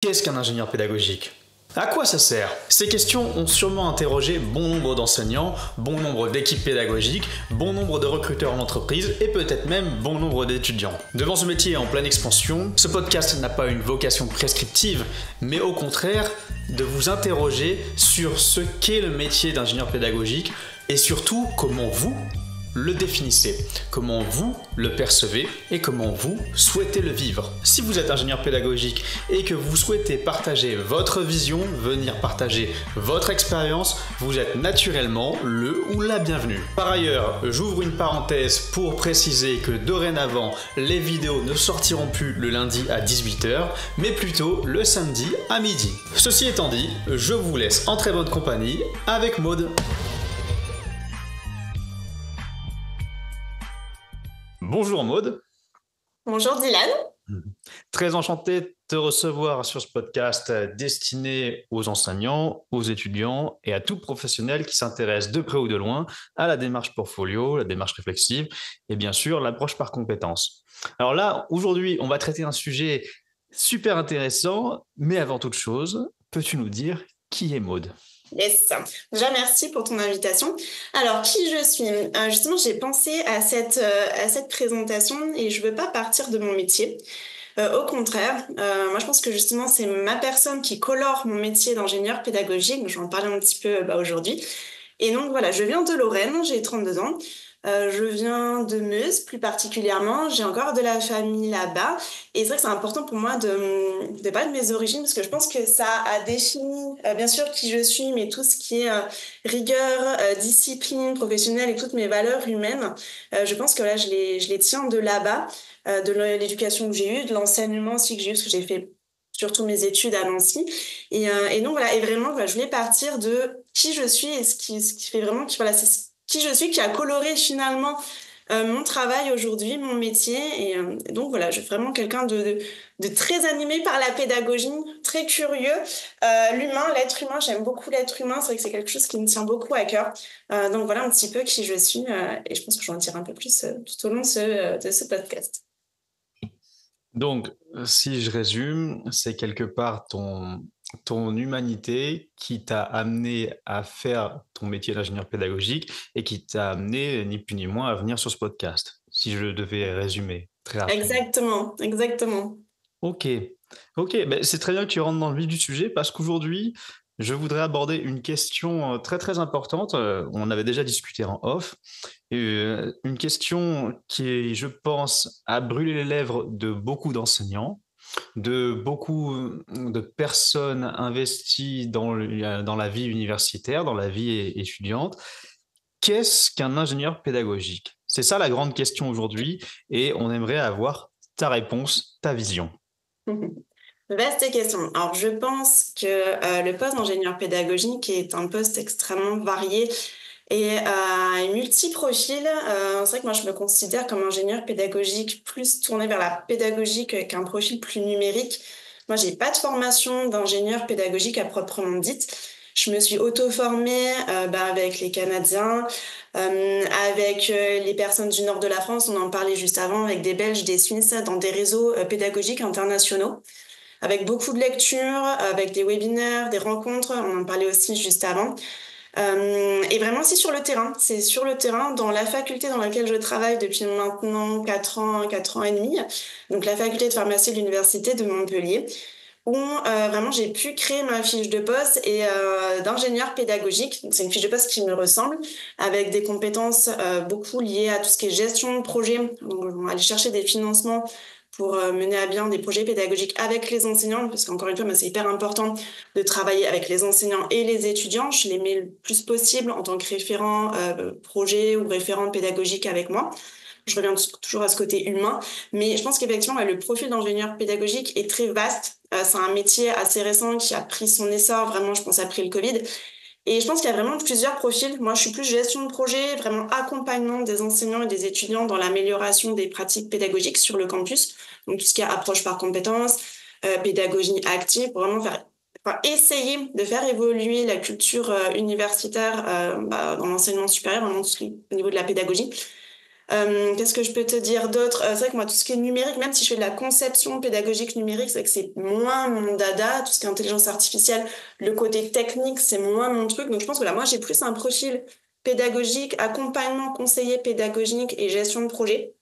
Qu'est-ce qu'un ingénieur pédagogique ? À quoi ça sert ? Ces questions ont sûrement interrogé bon nombre d'enseignants, bon nombre d'équipes pédagogiques, bon nombre de recruteurs en entreprise et peut-être même bon nombre d'étudiants. Devant ce métier en pleine expansion, ce podcast n'a pas une vocation prescriptive, mais au contraire de vous interroger sur ce qu'est le métier d'ingénieur pédagogique et surtout comment vous le définissez, comment vous le percevez et comment vous souhaitez le vivre. Si vous êtes ingénieur pédagogique et que vous souhaitez partager votre vision, venir partager votre expérience, vous êtes naturellement le ou la bienvenue. Par ailleurs, j'ouvre une parenthèse pour préciser que dorénavant, les vidéos ne sortiront plus le lundi à 18h, mais plutôt le samedi à midi. Ceci étant dit, je vous laisse en très bonne compagnie avec Maud. Bonjour Maud. Bonjour Dylan. Très enchanté de te recevoir sur ce podcast destiné aux enseignants, aux étudiants et à tout professionnel qui s'intéresse de près ou de loin à la démarche portfolio, la démarche réflexive et bien sûr l'approche par compétences. Alors là, aujourd'hui, on va traiter un sujet super intéressant, mais avant toute chose, peux-tu nous dire qui est Maud ? Yes. Déjà, merci pour ton invitation. Alors, qui je suis ? Justement, j'ai pensé à cette présentation et je veux pas partir de mon métier. Au contraire, moi, je pense que justement, c'est ma personne qui colore mon métier d'ingénieur pédagogique. Je vais en parler un petit peu aujourd'hui. Et donc, voilà, je viens de Lorraine, j'ai 32 ans. Je viens de Meuse, plus particulièrement. J'ai encore de la famille là-bas. Et c'est vrai que c'est important pour moi de parler de mes origines parce que je pense que ça a défini, bien sûr, qui je suis, mais tout ce qui est rigueur, discipline professionnelle et toutes mes valeurs humaines. Je pense que là, je les tiens de là-bas, de l'éducation que j'ai eue, de l'enseignement aussi que j'ai eu, parce que j'ai fait surtout mes études à Nancy. Et donc, voilà, et vraiment, voilà, je voulais partir de qui je suis et ce qui fait vraiment, voilà, c'est qui je suis, qui a coloré finalement mon travail aujourd'hui, mon métier. Et donc voilà, je suis vraiment quelqu'un de très animé par la pédagogie, très curieux. L'être humain, j'aime beaucoup l'être humain. C'est vrai que c'est quelque chose qui me tient beaucoup à cœur. Donc voilà un petit peu qui je suis. Et je pense que j'en dirai un peu plus tout au long de ce podcast. Donc, si je résume, c'est quelque part ton humanité qui t'a amené à faire ton métier d'ingénieur pédagogique et qui t'a amené, ni plus ni moins, à venir sur ce podcast, si je devais résumer très rapidement. Exactement. Ok, ben, c'est très bien que tu rentres dans le vif du sujet parce qu'aujourd'hui, je voudrais aborder une question très très importante. On en avait déjà discuté en off. Une question qui, je pense, a brûlé les lèvres de beaucoup d'enseignants, de beaucoup de personnes investies dans la vie universitaire, dans la vie étudiante. Qu'est-ce qu'un ingénieur pédagogique ? C'est ça la grande question aujourd'hui et on aimerait avoir ta réponse, ta vision. Vaste question. Alors, je pense que le poste d'ingénieur pédagogique est un poste extrêmement varié et multi-profil. C'est vrai que moi, je me considère comme ingénieur pédagogique plus tourné vers la pédagogique qu'un profil plus numérique. Moi, j'ai pas de formation d'ingénieur pédagogique à proprement dite. Je me suis auto-formée avec les Canadiens, avec les personnes du nord de la France, on en parlait juste avant, avec des Belges, des Suisses, dans des réseaux pédagogiques internationaux avec beaucoup de lectures, avec des webinaires, des rencontres, on en parlait aussi juste avant. Et vraiment, c'est sur le terrain. C'est sur le terrain, dans la faculté dans laquelle je travaille depuis maintenant 4 ans et demi, donc la faculté de pharmacie de l'Université de Montpellier, où vraiment j'ai pu créer ma fiche de poste et d'ingénieur pédagogique. Donc c'est une fiche de poste qui me ressemble, avec des compétences beaucoup liées à tout ce qui est gestion de projet. Donc on va aller chercher des financements pour mener à bien des projets pédagogiques avec les enseignants, parce qu'encore une fois, c'est hyper important de travailler avec les enseignants et les étudiants. Je les mets le plus possible en tant que référent projet ou référent pédagogique avec moi. Je reviens toujours à ce côté humain, mais je pense qu'effectivement, le profil d'ingénieur pédagogique est très vaste. C'est un métier assez récent qui a pris son essor, vraiment, je pense, après le Covid. Et je pense qu'il y a vraiment plusieurs profils. Moi, je suis plus gestion de projet, vraiment accompagnement des enseignants et des étudiants dans l'amélioration des pratiques pédagogiques sur le campus. Donc, tout ce qui est approche par compétences, pédagogie active, pour vraiment essayer de faire évoluer la culture universitaire dans l'enseignement supérieur, vraiment au niveau de la pédagogie. Qu'est-ce que je peux te dire d'autre? C'est vrai que moi, tout ce qui est numérique, même si je fais de la conception pédagogique numérique, c'est vrai que c'est moins mon dada. Tout ce qui est intelligence artificielle, le côté technique, c'est moins mon truc. Donc, je pense que là, moi, j'ai plus un profil pédagogique, accompagnement, conseiller pédagogique et gestion de projet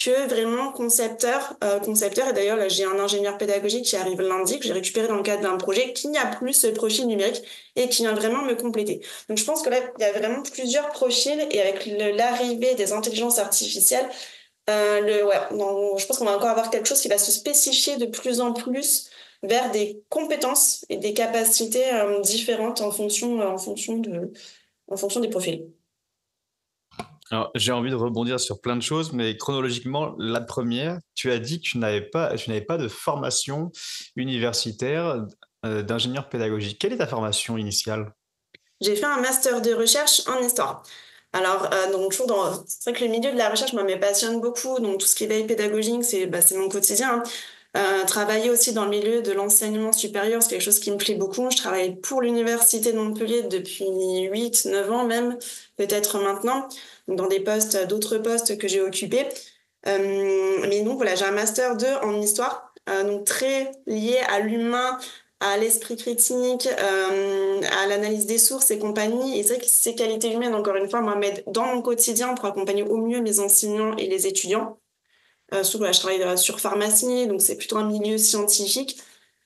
que vraiment concepteur. Et d'ailleurs, là, j'ai un ingénieur pédagogique qui arrive lundi, que j'ai récupéré dans le cadre d'un projet qui n'a plus ce profil numérique et qui vient vraiment me compléter. Donc, je pense que là, il y a vraiment plusieurs profils et avec l'arrivée des intelligences artificielles, je pense qu'on va encore avoir quelque chose qui va se spécifier de plus en plus vers des compétences et des capacités différentes en fonction des profils. Alors, j'ai envie de rebondir sur plein de choses, mais chronologiquement, la première, tu as dit que tu n'avais pas de formation universitaire d'ingénieur pédagogique. Quelle est ta formation initiale? J'ai fait un master de recherche en histoire. Alors, donc, c'est vrai que le milieu de la recherche, moi, me passionne beaucoup. Donc, tout ce qui est veille pédagogique, c'est mon quotidien, hein. Travailler aussi dans le milieu de l'enseignement supérieur, c'est quelque chose qui me plaît beaucoup. Je travaille pour l'Université de Montpellier depuis 8, 9 ans même, peut-être maintenant, dans d'autres postes que j'ai occupés. Mais donc, voilà, j'ai un master 2 en histoire, donc très lié à l'humain, à l'esprit critique, à l'analyse des sources et compagnie. Et c'est vrai que ces qualités humaines, encore une fois, moi, m'aident dans mon quotidien pour accompagner au mieux mes enseignants et les étudiants. Surtout, voilà, je travaille sur pharmacie, donc c'est plutôt un milieu scientifique.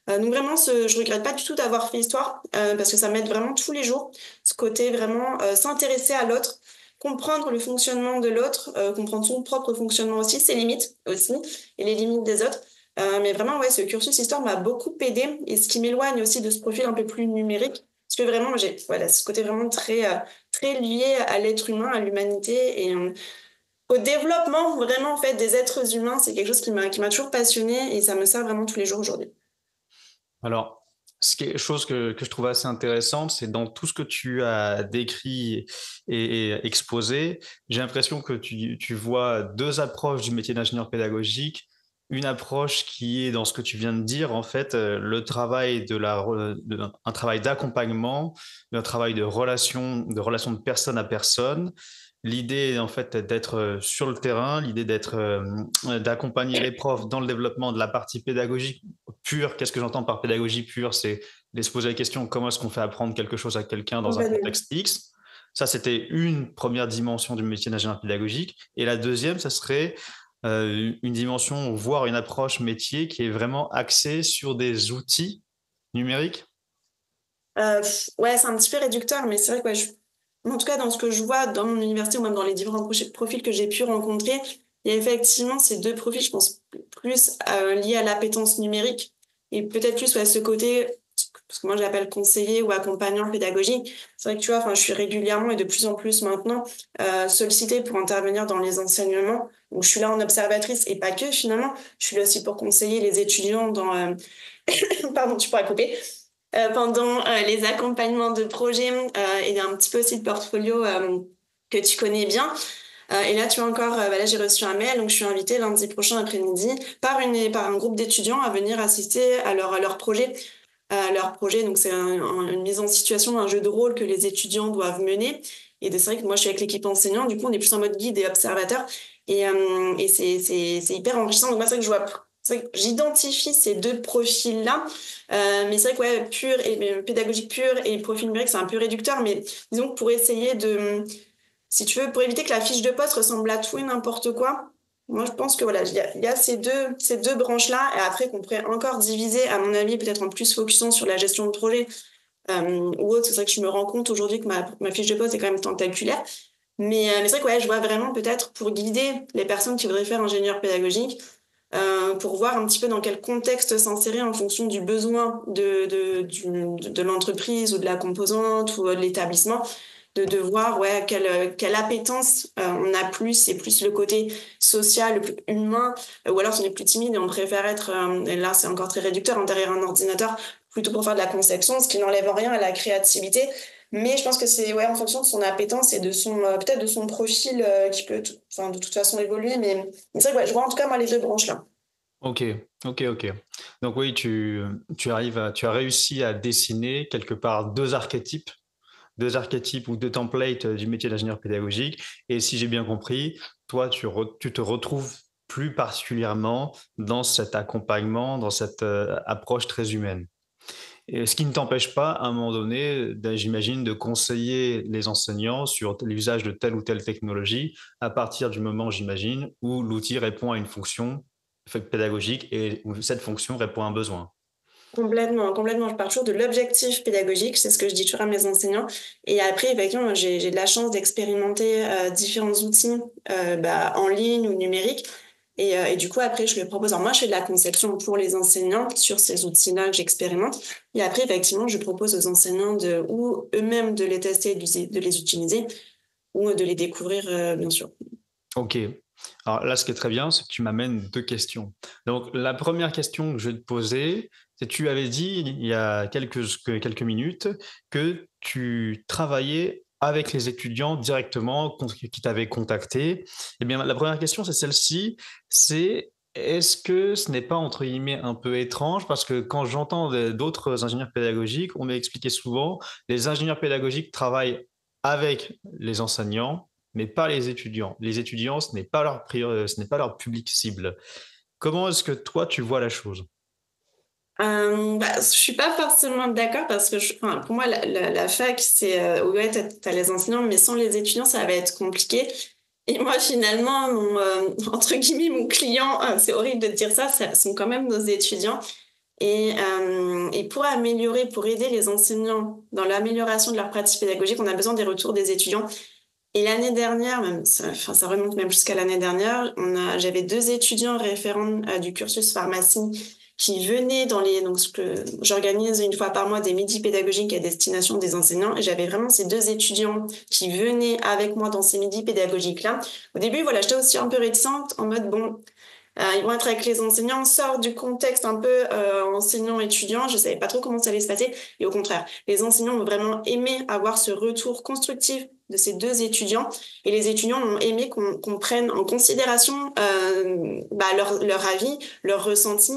Donc vraiment, je regrette pas du tout d'avoir fait histoire, parce que ça m'aide vraiment tous les jours. Ce côté vraiment s'intéresser à l'autre, comprendre le fonctionnement de l'autre, comprendre son propre fonctionnement aussi, ses limites aussi, et les limites des autres. Mais vraiment, ouais, ce cursus histoire m'a beaucoup aidé, et ce qui m'éloigne aussi de ce profil un peu plus numérique, parce que vraiment, j'ai voilà, ce côté vraiment très lié à l'être humain, à l'humanité, et au développement vraiment en fait des êtres humains. C'est quelque chose qui m'a toujours passionnée, et ça me sert vraiment tous les jours aujourd'hui. Alors, ce qui est chose que je trouve assez intéressante, c'est dans tout ce que tu as décrit et exposé, j'ai l'impression que tu vois deux approches du métier d'ingénieur pédagogique. Une approche qui est dans ce que tu viens de dire, en fait, le travail un travail d'accompagnement, un travail de relation de personne à personne. L'idée, en fait, d'être sur le terrain, l'idée d'accompagner les profs dans le développement de la partie pédagogique pure. Qu'est-ce que j'entends par pédagogie pure? C'est de se poser la question, comment est-ce qu'on fait apprendre quelque chose à quelqu'un dans un Complètement. contexte X? Ça, c'était une première dimension du métier d'ingénieur pédagogique. Et la deuxième, ça serait une dimension, voire une approche métier qui est vraiment axée sur des outils numériques. Ouais, c'est un petit peu réducteur, mais c'est vrai que ouais, en tout cas, dans ce que je vois dans mon université ou même dans les différents profils que j'ai pu rencontrer, il y a effectivement ces deux profils, je pense, plus liés à l'appétence numérique et peut-être plus ouais, ce côté, parce que moi j'appelle conseiller ou accompagnant pédagogique. C'est vrai que tu vois, enfin, je suis régulièrement et de plus en plus maintenant sollicitée pour intervenir dans les enseignements. Donc je suis là en observatrice et pas que finalement. Je suis là aussi pour conseiller les étudiants dans... Pardon, tu pourras couper pendant les accompagnements de projets et un petit peu aussi de portfolio que tu connais bien. Et là, tu vois encore, là, j'ai reçu un mail, donc je suis invitée lundi prochain après-midi par un groupe d'étudiants à venir assister à leur projet. Leur projet, donc c'est une mise en situation, un jeu de rôle que les étudiants doivent mener. Et c'est vrai que moi, je suis avec l'équipe enseignante, du coup, on est plus en mode guide et observateur. Et c'est hyper enrichissant. Donc moi, c'est vrai que c'est vrai que j'identifie ces deux profils-là. Mais c'est vrai que ouais, pédagogique pure et profil numérique, c'est un peu réducteur. Mais disons que pour essayer si tu veux, pour éviter que la fiche de poste ressemble à tout et n'importe quoi, moi je pense que voilà, il y a ces deux branches-là, et après qu'on pourrait encore diviser, à mon avis, peut-être en plus focusant sur la gestion de projet ou autre. C'est vrai que je me rends compte aujourd'hui que ma fiche de poste est quand même tentaculaire. Mais c'est vrai que ouais, je vois vraiment peut-être pour guider les personnes qui voudraient faire ingénieur pédagogique, pour voir un petit peu dans quel contexte s'insérer en fonction du besoin de l'entreprise ou de la composante ou de l'établissement, de voir ouais, quelle appétence on a plus, c'est plus le côté social, le plus humain, ou alors si on est plus timide et on préfère être, et là c'est encore très réducteur, hein, derrière un ordinateur, plutôt pour faire de la conception, ce qui n'enlève rien à la créativité. Mais je pense que c'est ouais, en fonction de son appétence et de son peut-être de son profil qui peut enfin, de toute façon évoluer. Mais c'est vrai que ouais, je vois en tout cas moi les deux branches là. Ok, ok. Donc oui, tu as réussi à dessiner quelque part deux archétypes ou deux templates du métier d'ingénieur pédagogique. Et si j'ai bien compris, toi, tu te retrouves plus particulièrement dans cet accompagnement, dans cette approche très humaine. Et ce qui ne t'empêche pas, à un moment donné, j'imagine, de conseiller les enseignants sur l'usage de telle ou telle technologie à partir du moment, j'imagine, où l'outil répond à une fonction pédagogique et où cette fonction répond à un besoin. Complètement, complètement. Je pars toujours de l'objectif pédagogique, c'est ce que je dis toujours à mes enseignants. Et après, effectivement, j'ai de la chance d'expérimenter différents outils en ligne ou numériques. Et du coup, après, je les propose. Alors moi, je fais de la conception pour les enseignants sur ces outils-là que j'expérimente. Et après, effectivement, je propose aux enseignants ou eux-mêmes de les tester, de les utiliser, ou de les découvrir, bien sûr. Ok. Alors là, ce qui est très bien, c'est que tu m'amènes deux questions. Donc, la première question que je vais te poser, c'est tu avais dit il y a quelques minutes que tu travaillais avec les étudiants directement qui t'avaient contacté. Eh bien, la première question, c'est celle-ci, c'est est-ce que ce n'est pas, entre guillemets, un peu étrange? Parce que quand j'entends d'autres ingénieurs pédagogiques, on m'a expliqué souvent, les ingénieurs pédagogiques travaillent avec les enseignants, mais pas les étudiants. Les étudiants, ce n'est pas leur public cible. Comment est-ce que toi, tu vois la chose? Je suis pas forcément d'accord parce que enfin, pour moi, la fac, c'est, ouais, t'as les enseignants, mais sans les étudiants, ça va être compliqué. Et moi, finalement, entre guillemets, mon client, c'est horrible de dire ça, ça sont quand même nos étudiants. Et pour améliorer, pour aider les enseignants dans l'amélioration de leur pratique pédagogique, on a besoin des retours des étudiants. Et l'année dernière, même, ça remonte même jusqu'à l'année dernière, j'avais 2 étudiants référents du cursus pharmacie qui venaient donc j'organise une fois par mois des midis pédagogiques à destination des enseignants. Et j'avais vraiment ces 2 étudiants qui venaient avec moi dans ces midis pédagogiques-là. Au début, voilà, j'étais aussi un peu réticente en mode, bon, ils vont être avec les enseignants, on sort du contexte un peu enseignant-étudiant. Je savais pas trop comment ça allait se passer. Et au contraire, les enseignants ont vraiment aimé avoir ce retour constructif de ces 2 étudiants. Et les étudiants ont aimé qu'on prenne en considération leur avis, leur ressenti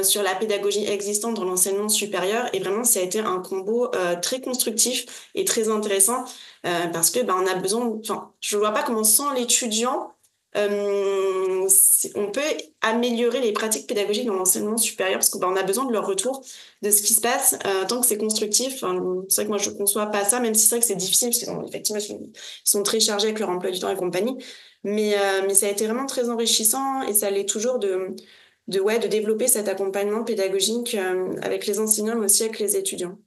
sur la pédagogie existante dans l'enseignement supérieur. Et vraiment, ça a été un combo très constructif et très intéressant parce que on a besoin. Enfin, je vois pas comment sans l'étudiant on peut améliorer les pratiques pédagogiques dans l'enseignement supérieur parce qu'on a besoin de leur retour de ce qui se passe tant que c'est constructif. Enfin, c'est vrai que moi je conçois pas ça, même si c'est vrai que c'est difficile parce qu'effectivement ils sont très chargés avec leur emploi du temps et compagnie. Mais ça a été vraiment très enrichissant et ça l'est toujours de développer cet accompagnement pédagogique avec les enseignants mais aussi avec les étudiants.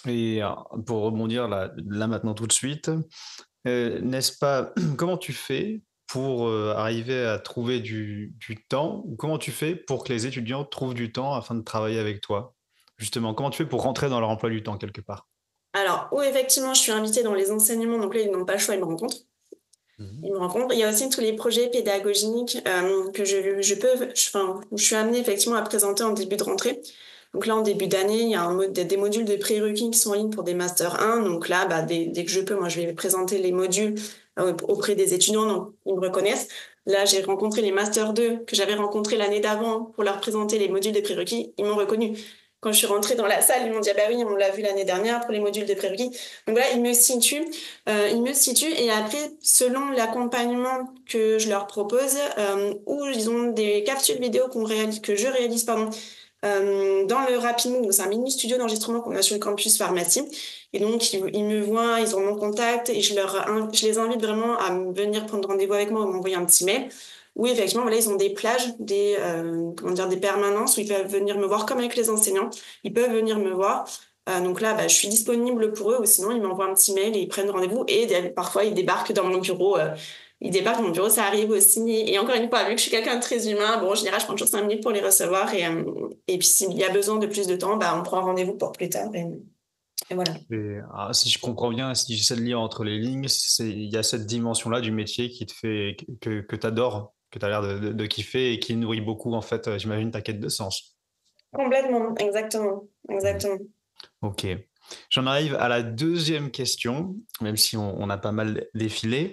Et pour rebondir là maintenant tout de suite, n'est-ce pas, comment tu fais pour arriver à trouver du temps ou comment tu fais pour que les étudiants trouvent du temps afin de travailler avec toi? Justement, comment tu fais pour rentrer dans leur emploi du temps quelque part? Alors, où effectivement je suis invitée dans les enseignements, donc là ils n'ont pas le choix, ils me rencontrent. Mhm. Ils me rencontrent. Il y a aussi tous les projets pédagogiques que je suis amenée effectivement à présenter en début de rentrée. Donc là, en début d'année, il y a des modules de prérequis qui sont en ligne pour des Master 1. Donc là, dès que je peux, moi, je vais présenter les modules auprès des étudiants, donc ils me reconnaissent. Là, j'ai rencontré les Master 2 que j'avais rencontrés l'année d'avant pour leur présenter les modules de prérequis. Ils m'ont reconnu. Quand je suis rentrée dans la salle, ils m'ont dit, ah bah oui, on l'a vu l'année dernière pour les modules de prérequis. Donc voilà, ils me situent et après, selon l'accompagnement que je leur propose, ou ils ont des capsules vidéo que je réalise, pardon, dans le Rapimood, donc c'est un mini studio d'enregistrement qu'on a sur le campus pharmacie. Et donc, ils me voient, ils ont mon contact et je les invite vraiment à venir prendre rendez-vous avec moi ou m'envoyer un petit mail. Où effectivement, voilà, ils ont des plages, des permanences où ils peuvent venir me voir comme avec les enseignants. Ils peuvent venir me voir. Donc là, je suis disponible pour eux ou sinon, ils m'envoient un petit mail et ils prennent rendez-vous. Et parfois, ils débarquent dans mon bureau. Ils débarquent dans mon bureau, ça arrive aussi. Et encore une fois, vu que je suis quelqu'un de très humain, bon, en général, je prends toujours 5 minutes pour les recevoir. Et puis, s'il y a besoin de plus de temps, on prend rendez-vous pour plus tard. Et voilà. Et, si je comprends bien, si j'essaie de lire entre les lignes, il y a cette dimension-là du métier qui te fait, que tu adores, que tu as l'air de kiffer et qui nourrit beaucoup, en fait, j'imagine, ta quête de sens. Complètement, exactement, Mhm. exactement. Ok. J'en arrive à la deuxième question, même si on a pas mal défilé.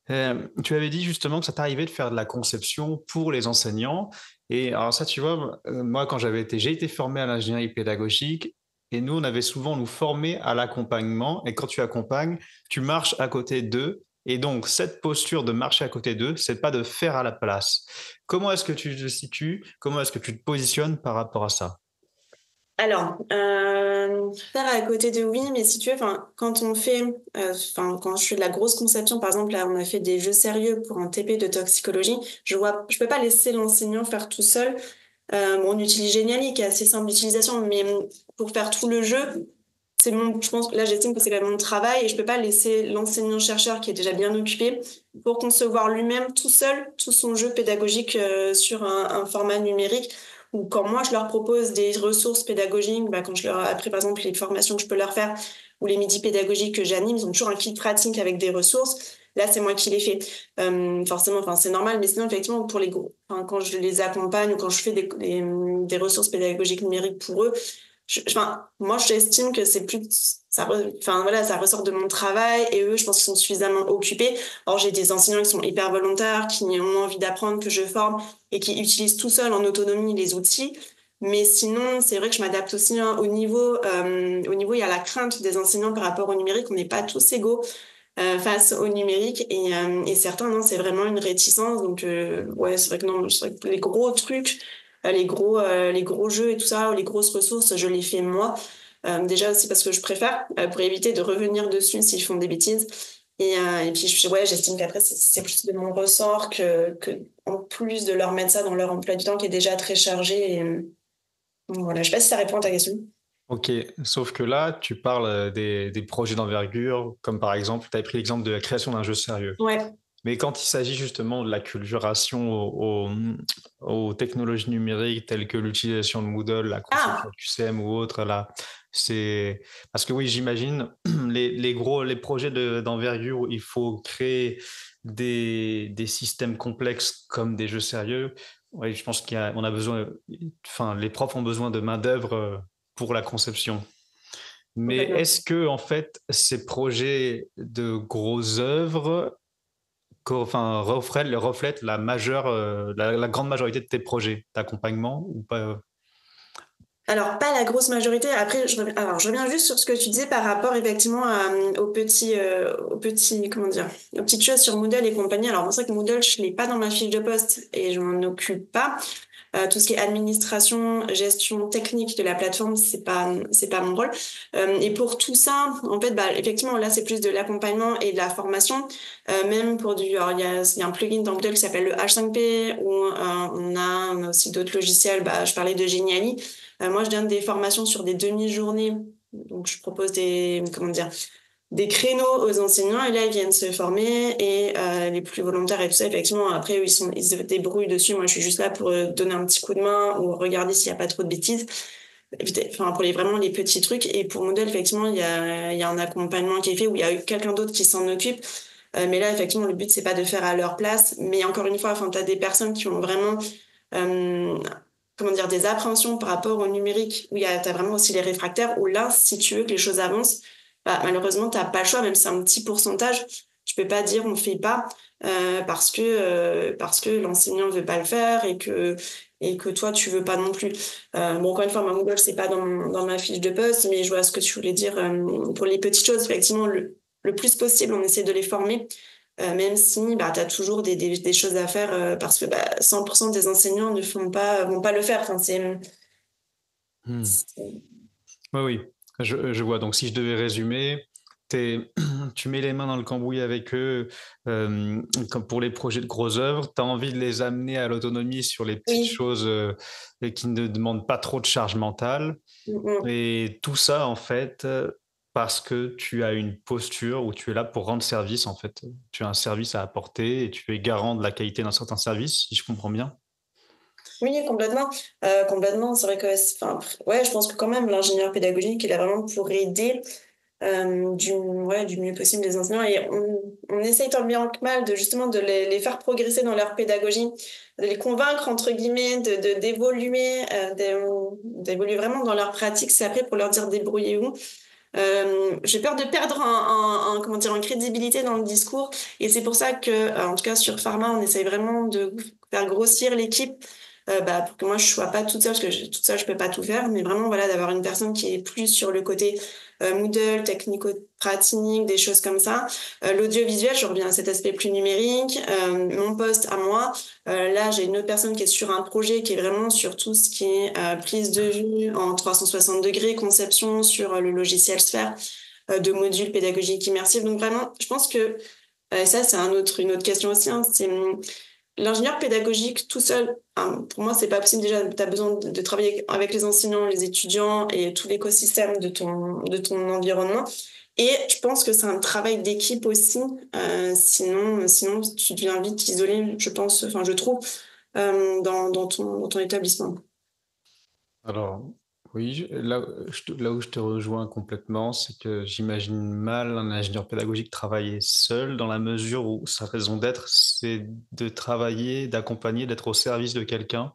Tu avais dit justement que ça t'arrivait de faire de la conception pour les enseignants. Et alors ça, tu vois, moi, j'ai été formé à l'ingénierie pédagogique et nous, on avait souvent nous former à l'accompagnement. Et quand tu accompagnes, tu marches à côté d'eux Et donc, cette posture de marcher à côté d'eux, c'est pas de faire à la place. Comment est-ce que tu te situes? Comment est-ce que tu te positionnes par rapport à ça? Alors, faire à côté de oui, mais si tu veux, enfin, quand on fait, quand je fais de la grosse conception, par exemple, là, on a fait des jeux sérieux pour un TP de toxicologie, je peux pas laisser l'enseignant faire tout seul. On utilise Geniali, qui est assez simple d'utilisation, mais pour faire tout le jeu, je pense, là, j'estime que c'est quand même mon travail et je peux pas laisser l'enseignant-chercheur qui est déjà bien occupé pour concevoir lui-même tout seul tout son jeu pédagogique sur un format numérique. Ou quand moi, je leur propose des ressources pédagogiques, bah, quand je leur, après, par exemple, les formations que je peux leur faire ou les midis pédagogiques que j'anime, ils ont toujours un kit pratique avec des ressources. Là, c'est moi qui les fais. Forcément, enfin, c'est normal, mais sinon, effectivement, pour les gros, enfin, quand je les accompagne ou quand je fais des ressources pédagogiques numériques pour eux, enfin, moi, j'estime que c'est plus, enfin, voilà, ça ressort de mon travail et eux, je pense qu'ils sont suffisamment occupés. Or, j'ai des enseignants qui sont hyper volontaires, qui ont envie d'apprendre, que je forme et qui utilisent tout seuls en autonomie les outils. Mais sinon, c'est vrai que je m'adapte aussi hein, au niveau, il y a la crainte des enseignants par rapport au numérique. On n'est pas tous égaux face au numérique et certains, non, c'est vraiment une réticence. Donc, ouais, c'est vrai que non, c'est vrai que les gros trucs, les gros jeux et tout ça, ou les grosses ressources, je les fais moi. Déjà aussi parce que je préfère, pour éviter de revenir dessus s'ils font des bêtises. Et puis, ouais, j'estime qu'après, c'est plus de mon ressort que, en plus de leur mettre ça dans leur emploi du temps qui est déjà très chargé. Donc voilà, je sais pas si ça répond à ta question. Ok, sauf que là, tu parles des projets d'envergure, comme par exemple, tu avais pris l'exemple de la création d'un jeu sérieux. Ouais. Mais quand il s'agit justement de l'acculturation aux technologies numériques telles que l'utilisation de Moodle, la conception Ah! de QCM ou autre, là, c'est parce que oui, j'imagine les projets d'envergure où il faut créer des systèmes complexes comme des jeux sérieux. Oui, je pense on a besoin, enfin, les profs ont besoin de main-d'œuvre pour la conception. Mais Complètement. est-ce que, en fait, ces projets de grosses œuvres enfin, reflètent la grande majorité de tes projets d'accompagnement ou pas? Alors, pas la grosse majorité. Après, je reviens juste sur ce que tu disais par rapport effectivement comment dire, aux petites choses sur Moodle et compagnie. Alors, c'est vrai que Moodle, je l'ai pas dans ma fiche de poste et je m'en occupe pas. Tout ce qui est administration, gestion technique de la plateforme, c'est pas mon rôle. Et pour tout ça, en fait, bah, effectivement, là, c'est plus de l'accompagnement et de la formation. Même pour alors, il y a un plugin dans Moodle qui s'appelle le H5P, où on a aussi d'autres logiciels. Bah, je parlais de Geniali. Moi, je donne des formations sur des demi-journées. Donc, je propose comment dire, des créneaux aux enseignants et là, ils viennent se former et les plus volontaires et tout ça, effectivement, après, eux, ils se débrouillent dessus. Moi, je suis juste là pour donner un petit coup de main ou regarder s'il n'y a pas trop de bêtises. Enfin, pour vraiment les petits trucs. Et pour Moodle, effectivement, il y a un accompagnement qui est fait où il y a eu quelqu'un d'autre qui s'en occupe. Mais là, effectivement, le but, c'est pas de faire à leur place. Mais encore une fois, enfin, tu as des personnes qui ont vraiment euh, comment dire, des appréhensions par rapport au numérique, où t'as vraiment aussi les réfractaires, où là, si tu veux que les choses avancent, bah, malheureusement, t'as pas le choix, même si c'est un petit pourcentage. Je peux pas dire on fait pas parce que l'enseignant veut pas le faire et que toi tu veux pas non plus. Bon encore une fois, ma Google c'est pas dans ma fiche de poste, mais je vois ce que tu voulais dire pour les petites choses. Effectivement, le plus possible, on essaie de les former. Même si bah, tu as toujours des choses à faire parce que bah, 100% des enseignants vont pas le faire. Enfin, Hmm. c'est- Oui, oui, je vois. Donc, si je devais résumer, tu mets les mains dans le cambouis avec eux, comme pour les projets de grosses œuvres, tu as envie de les amener à l'autonomie sur les petites Oui. choses qui ne demandent pas trop de charge mentale. Mm. Et tout ça, en fait, parce que tu as une posture où tu es là pour rendre service, en fait. Tu as un service à apporter et tu es garant de la qualité d'un certain service, si je comprends bien. Oui, complètement. Complètement. C'est vrai que, enfin, ouais, je pense que quand même, l'ingénieur pédagogique, il est vraiment pour aider du mieux possible les enseignants. Et on essaye tant bien que mal de justement de les faire progresser dans leur pédagogie, de les convaincre, entre guillemets, d'évoluer, d'évoluer vraiment dans leur pratique. C'est après pour leur dire débrouillez-vous. J'ai peur de perdre comment dire, en crédibilité dans le discours. Et c'est pour ça que, en tout cas, sur Pharma, on essaye vraiment de faire grossir l'équipe pour que moi je sois pas toute seule, parce que toute seule je peux pas tout faire, mais vraiment voilà d'avoir une personne qui est plus sur le côté Moodle, technico-pratique, des choses comme ça. L'audiovisuel, je reviens à cet aspect plus numérique. Mon poste à moi, là j'ai une autre personne qui est sur un projet qui est vraiment sur tout ce qui est prise de vue en 360 degrés, conception sur le logiciel Sphere de modules pédagogiques immersifs. Donc vraiment, je pense que ça c'est une autre question aussi, hein, c'est l'ingénieur pédagogique tout seul, hein, pour moi, c'est pas possible. Déjà, tu as besoin de travailler avec les enseignants, les étudiants et tout l'écosystème de ton environnement. Et je pense que c'est un travail d'équipe aussi. Sinon, tu deviens vite isolé, je pense, enfin, je trouve, dans ton établissement. Alors, oui, là où je te rejoins complètement, c'est que j'imagine mal un ingénieur pédagogique travailler seul dans la mesure où sa raison d'être, c'est de travailler, d'accompagner, d'être au service de quelqu'un.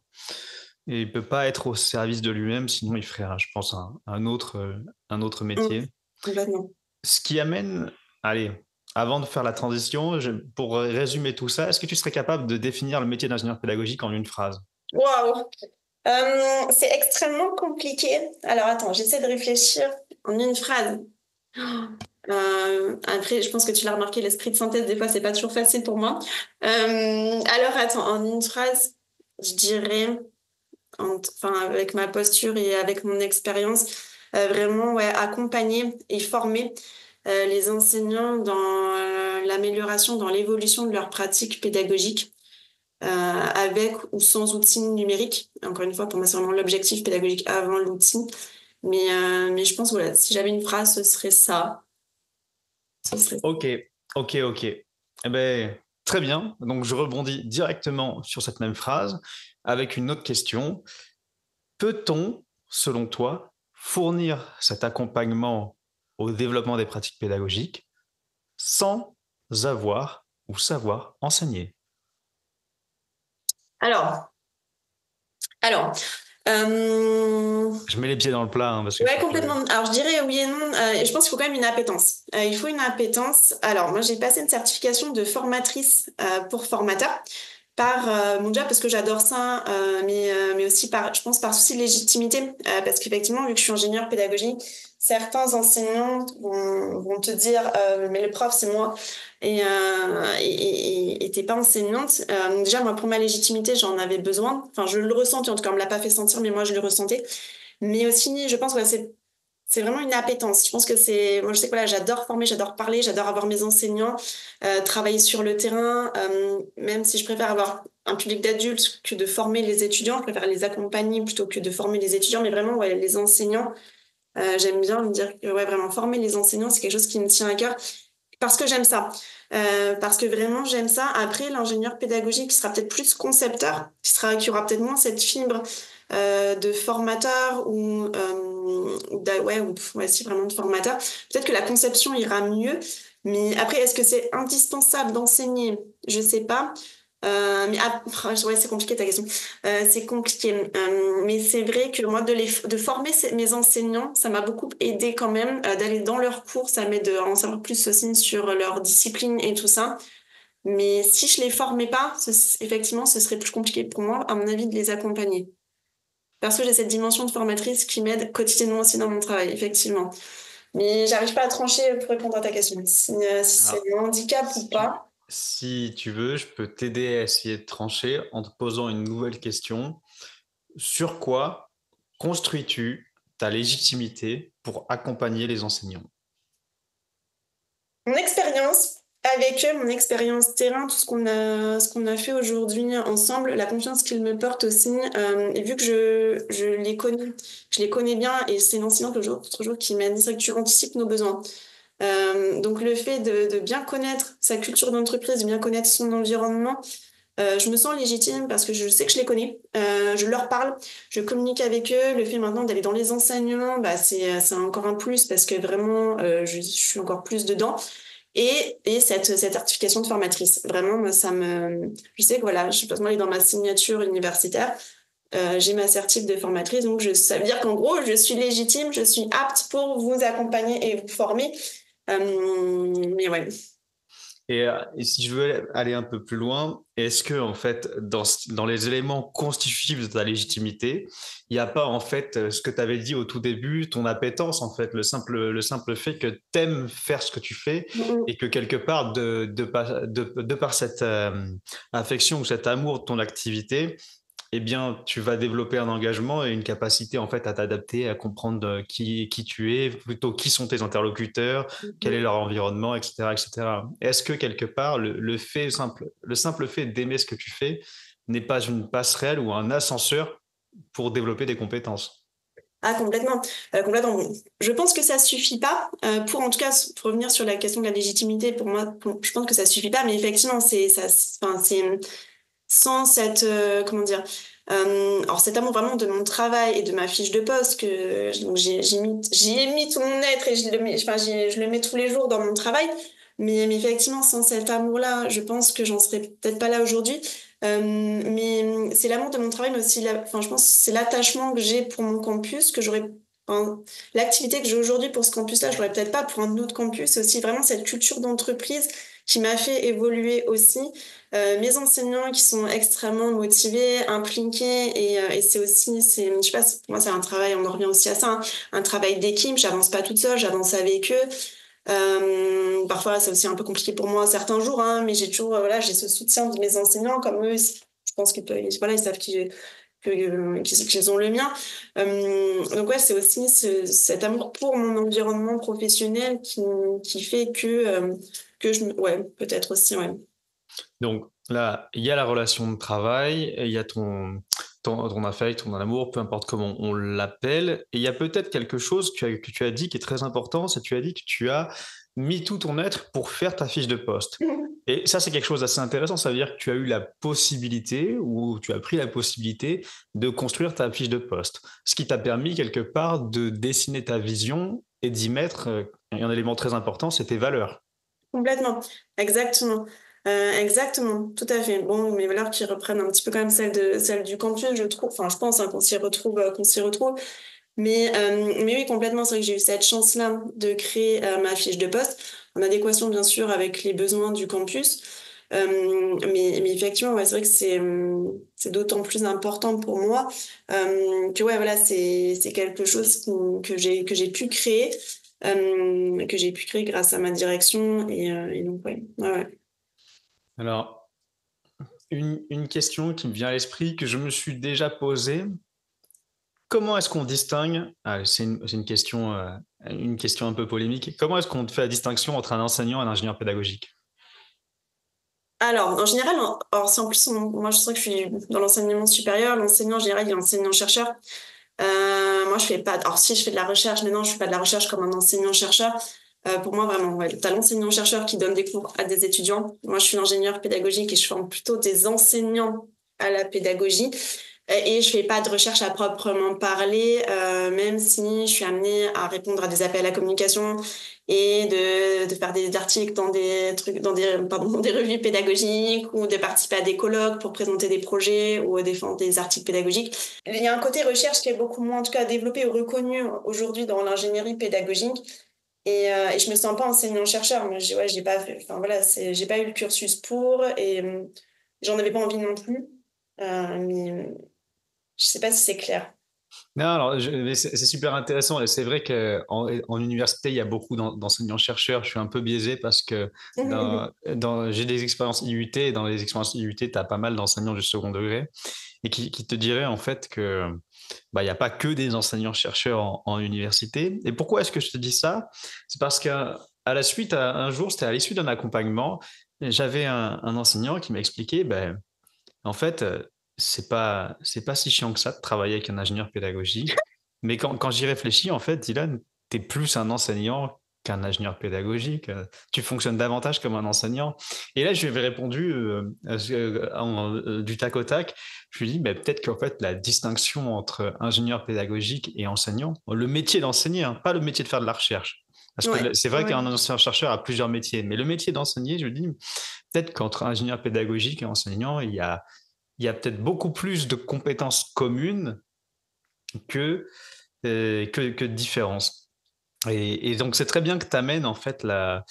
Et il peut pas être au service de lui-même, sinon il ferait, je pense, un autre métier. Complètement. Ce qui amène, allez, avant de faire la transition, pour résumer tout ça, est-ce que tu serais capable de définir le métier d'ingénieur pédagogique en une phrase? Waouh! C'est extrêmement compliqué. Alors attends, j'essaie de réfléchir en une phrase. Après, je pense que tu l'as remarqué, l'esprit de synthèse, des fois, c'est pas toujours facile pour moi. Alors attends, en une phrase, je dirais, enfin, avec ma posture et avec mon expérience, vraiment, ouais, accompagner et former les enseignants dans l'amélioration, dans l'évolution de leurs pratiques pédagogiques. Avec ou sans outils numériques. Encore une fois, pour moi, c'est vraiment l'objectif pédagogique avant l'outil. Mais je pense, voilà, si j'avais une phrase, ce serait ça. Ok, ok. Eh ben, très bien. Donc, je rebondis directement sur cette même phrase avec une autre question. Peut-on, selon toi, fournir cet accompagnement au développement des pratiques pédagogiques sans avoir ou savoir enseigner? Alors, Je mets les pieds dans le plat, parce que ouais, complètement. Alors, je dirais oui et non. Je pense qu'il faut quand même une appétence. Il faut une appétence. Alors, moi, j'ai passé une certification de formatrice pour formateur par mon job parce que j'adore ça, mais aussi je pense par souci de légitimité, parce qu'effectivement, vu que je suis ingénieure pédagogique, certains enseignants vont te dire, mais le prof, c'est moi, et t'es pas enseignante. Donc déjà, moi, pour ma légitimité, j'en avais besoin. Enfin, je le ressentais, en tout cas, on me l'a pas fait sentir, mais moi, je le ressentais. Mais aussi, je pense que c'est vraiment une appétence. Je pense que moi, je sais que voilà, j'adore former, j'adore parler, j'adore avoir mes enseignants, travailler sur le terrain, même si je préfère avoir un public d'adultes que de former les étudiants, je préfère les accompagner plutôt que de former les étudiants, mais vraiment, ouais, les enseignants, j'aime bien me dire que, ouais, vraiment, former les enseignants, c'est quelque chose qui me tient à cœur parce que j'aime ça. Parce que vraiment, j'aime ça. Après, l'ingénieur pédagogique qui sera peut-être plus concepteur, qui aura peut-être moins cette fibre de formateur ou si vraiment de formateur. Peut-être que la conception ira mieux, mais après, est-ce que c'est indispensable d'enseigner? Je sais pas. Ouais, c'est compliqué ta question. C'est compliqué. Mais c'est vrai que moi, de former mes enseignants, ça m'a beaucoup aidé quand même d'aller dans leurs cours. Ça m'aide à en savoir plus aussi sur leur discipline et tout ça. Mais si je les formais pas, effectivement, ce serait plus compliqué pour moi, à mon avis, de les accompagner. Parce que j'ai cette dimension de formatrice qui m'aide quotidiennement aussi dans mon travail, effectivement. Mais j'arrive pas à trancher pour répondre à ta question. Si c'est un handicap ou pas. Si tu veux, je peux t'aider à essayer de trancher en te posant une nouvelle question. Sur quoi construis-tu ta légitimité pour accompagner les enseignants? Mon expérience avec eux, mon expérience terrain, tout ce qu'on a fait aujourd'hui ensemble, la confiance qu'ils me portent aussi, et vu que je les connais bien, et c'est une enseignante l'autre jour qui m'a dit ça, que tu anticipes nos besoins. Donc le fait de bien connaître sa culture d'entreprise, de bien connaître son environnement, je me sens légitime parce que je sais que je les connais, je leur parle, je communique avec eux. Le fait maintenant d'aller dans les enseignements, bah, c'est encore un plus parce que vraiment, je suis encore plus dedans. Et cette certification de formatrice, vraiment, moi, je sais que voilà, je passe moi dans ma signature universitaire, j'ai ma certif de formatrice, donc ça veut dire qu'en gros, je suis légitime, je suis apte pour vous accompagner et vous former. Mais ouais. Et si je veux aller un peu plus loin, est-ce que en fait, dans les éléments constitutifs de ta légitimité, il n'y a pas en fait ce que tu avais dit au tout début, ton appétence en fait, le simple fait que tu aimes faire ce que tu fais Mhm. et que quelque part, de par cette affection ou cet amour de ton activité, eh bien, tu vas développer un engagement et une capacité en fait à t'adapter, à comprendre qui tu es, plutôt qui sont tes interlocuteurs, quel est Mhm. leur environnement, etc., etc. Est-ce que quelque part, le simple fait d'aimer ce que tu fais n'est pas une passerelle ou un ascenseur pour développer des compétences? Ah, complètement. Complètement. Bon, je pense que ça suffit pas. Pour en tout cas revenir sur la question de la légitimité, pour moi, je pense que ça suffit pas. Mais effectivement, c'est ça. Enfin, c'est sans cette comment dire. Alors cet amour vraiment de mon travail et de ma fiche de poste que donc j'y ai mis tout mon être et je le mets, enfin, je le mets tous les jours dans mon travail. Mais effectivement, sans cet amour-là, je pense que j'en serais peut-être pas là aujourd'hui. Mais c'est l'amour de mon travail, mais aussi, enfin, je pense que c'est l'attachement que j'ai pour mon campus, que j'aurais, enfin, l'activité que j'ai aujourd'hui pour ce campus-là, je l'aurais peut-être pas pour un autre campus. C'est aussi vraiment cette culture d'entreprise qui m'a fait évoluer aussi. Mes enseignants qui sont extrêmement motivés, impliqués, et c'est aussi, je sais pas, pour moi, c'est un travail, on en revient aussi à ça, hein, un travail d'équipe. J'avance pas toute seule, j'avance avec eux. Parfois, c'est aussi un peu compliqué pour moi certains jours, hein, mais j'ai toujours, voilà, j'ai ce soutien de mes enseignants, comme eux, je pense qu'ils voilà, ils savent qu'ils ont le mien. Donc ouais, c'est aussi cet amour pour mon environnement professionnel qui fait que ouais, peut-être aussi, ouais. Donc là, il y a la relation de travail, il y a ton affect, ton amour, peu importe comment on l'appelle. Et il y a peut-être quelque chose que tu as dit qui est très important, c'est que tu as dit que tu as mis tout ton être pour faire ta fiche de poste. Et ça, c'est quelque chose d'assez intéressant. Ça veut dire que tu as eu la possibilité ou tu as pris la possibilité de construire ta fiche de poste. Ce qui t'a permis quelque part de dessiner ta vision et d'y mettre un élément très important, c'est tes valeurs. Complètement, exactement. Exactement, tout à fait. Bon, mes valeurs qui reprennent un petit peu quand même celles du campus, je trouve. Enfin, je pense hein, qu'on s'y retrouve. Mais oui, complètement. C'est vrai que j'ai eu cette chance-là de créer ma fiche de poste en adéquation, bien sûr, avec les besoins du campus. Mais effectivement, ouais, c'est vrai que c'est d'autant plus important pour moi que ouais, voilà, c'est quelque chose que j'ai pu créer. Que j'ai pu créer grâce à ma direction et donc ouais, ouais, ouais. Alors, une question qui me vient à l'esprit, que je me suis déjà posée. Comment est-ce qu'on distingue, c'est une question un peu polémique, comment est-ce qu'on fait la distinction entre un enseignant et un ingénieur pédagogique? Alors, en général, alors c'est en plus, moi je sais que je suis dans l'enseignement supérieur, l'enseignant en général, il est enseignant-chercheur. Moi, je fais pas, alors si je fais de la recherche, mais non, je fais pas de la recherche comme un enseignant-chercheur. Pour moi, vraiment, ouais, t'as l'enseignant-chercheur qui donne des cours à des étudiants. Moi, je suis ingénieure pédagogique et je forme plutôt des enseignants à la pédagogie. Et je fais pas de recherche à proprement parler, même si je suis amenée à répondre à des appels à la communication et de faire des articles dans des trucs, pardon, dans des revues pédagogiques ou de participer à des colloques pour présenter des projets ou défendre des articles pédagogiques. Il y a un côté recherche qui est beaucoup moins, en tout cas, développé ou reconnu aujourd'hui dans l'ingénierie pédagogique. Et je me sens pas enseignant-chercheur. Mais ouais, j'ai pas fait, enfin voilà, j'ai pas eu le cursus pour et j'en avais pas envie non plus. Mais je sais pas si c'est clair. Non, alors mais c'est super intéressant et c'est vrai qu'en université, il y a beaucoup d'enseignants-chercheurs. Je suis un peu biaisé parce que j'ai des expériences IUT et dans les expériences IUT, tu as pas mal d'enseignants du second degré et qui te diraient en fait que bah, il n'y a pas que des enseignants-chercheurs en université. Et pourquoi est-ce que je te dis ça? C'est parce qu'un jour, c'était à l'issue d'un accompagnement, j'avais un enseignant qui m'a expliqué, ben, en fait, c'est pas si chiant que ça de travailler avec un ingénieur pédagogique. Mais quand j'y réfléchis, en fait, Dylan, tu es plus un enseignant qu'un ingénieur pédagogique. Tu fonctionnes davantage comme un enseignant. Et là, je lui avais répondu du tac au tac. Je lui ai dit, mais peut-être qu'en fait, la distinction entre ingénieur pédagogique et enseignant, le métier d'enseigner, hein, pas le métier de faire de la recherche. Parce que Ouais, c'est vrai ouais. qu'un enseignant-chercheur a plusieurs métiers, mais le métier d'enseigner, je lui dis, peut-être qu'entre ingénieur pédagogique et enseignant, il y a peut-être beaucoup plus de compétences communes que de différences. Et donc, c'est très bien que tu amènes en fait la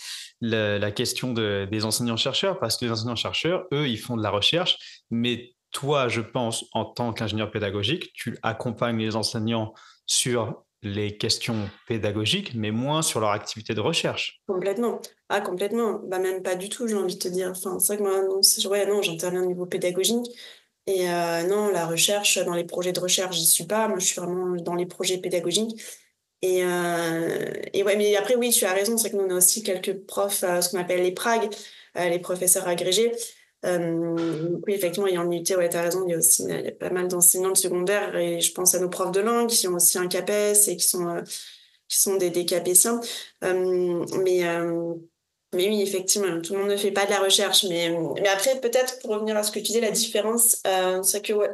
question des enseignants-chercheurs, parce que les enseignants-chercheurs, eux, ils font de la recherche, mais toi, je pense, en tant qu'ingénieur pédagogique, tu accompagnes les enseignants sur les questions pédagogiques, mais moins sur leur activité de recherche. Complètement. Ah, complètement. Bah, même pas du tout, j'ai envie de te dire. Enfin, c'est vrai que moi, non, ouais, non, j'interviens au niveau pédagogique. Et non, la recherche, dans les projets de recherche, j'y suis pas. Moi, je suis vraiment dans les projets pédagogiques. Et ouais, mais après, oui, tu as raison, c'est que nous, on a aussi quelques profs, ce qu'on appelle les PRAG, les professeurs agrégés. Donc oui, effectivement, il y a en UT, ouais, tu as raison, il y a pas mal d'enseignants de secondaire, et je pense à nos profs de langue qui ont aussi un CAPES et qui sont des capétiens. Mais oui, effectivement, tout le monde ne fait pas de la recherche. Mais après, peut-être, pour revenir à ce que tu disais, la différence, c'est que ouais,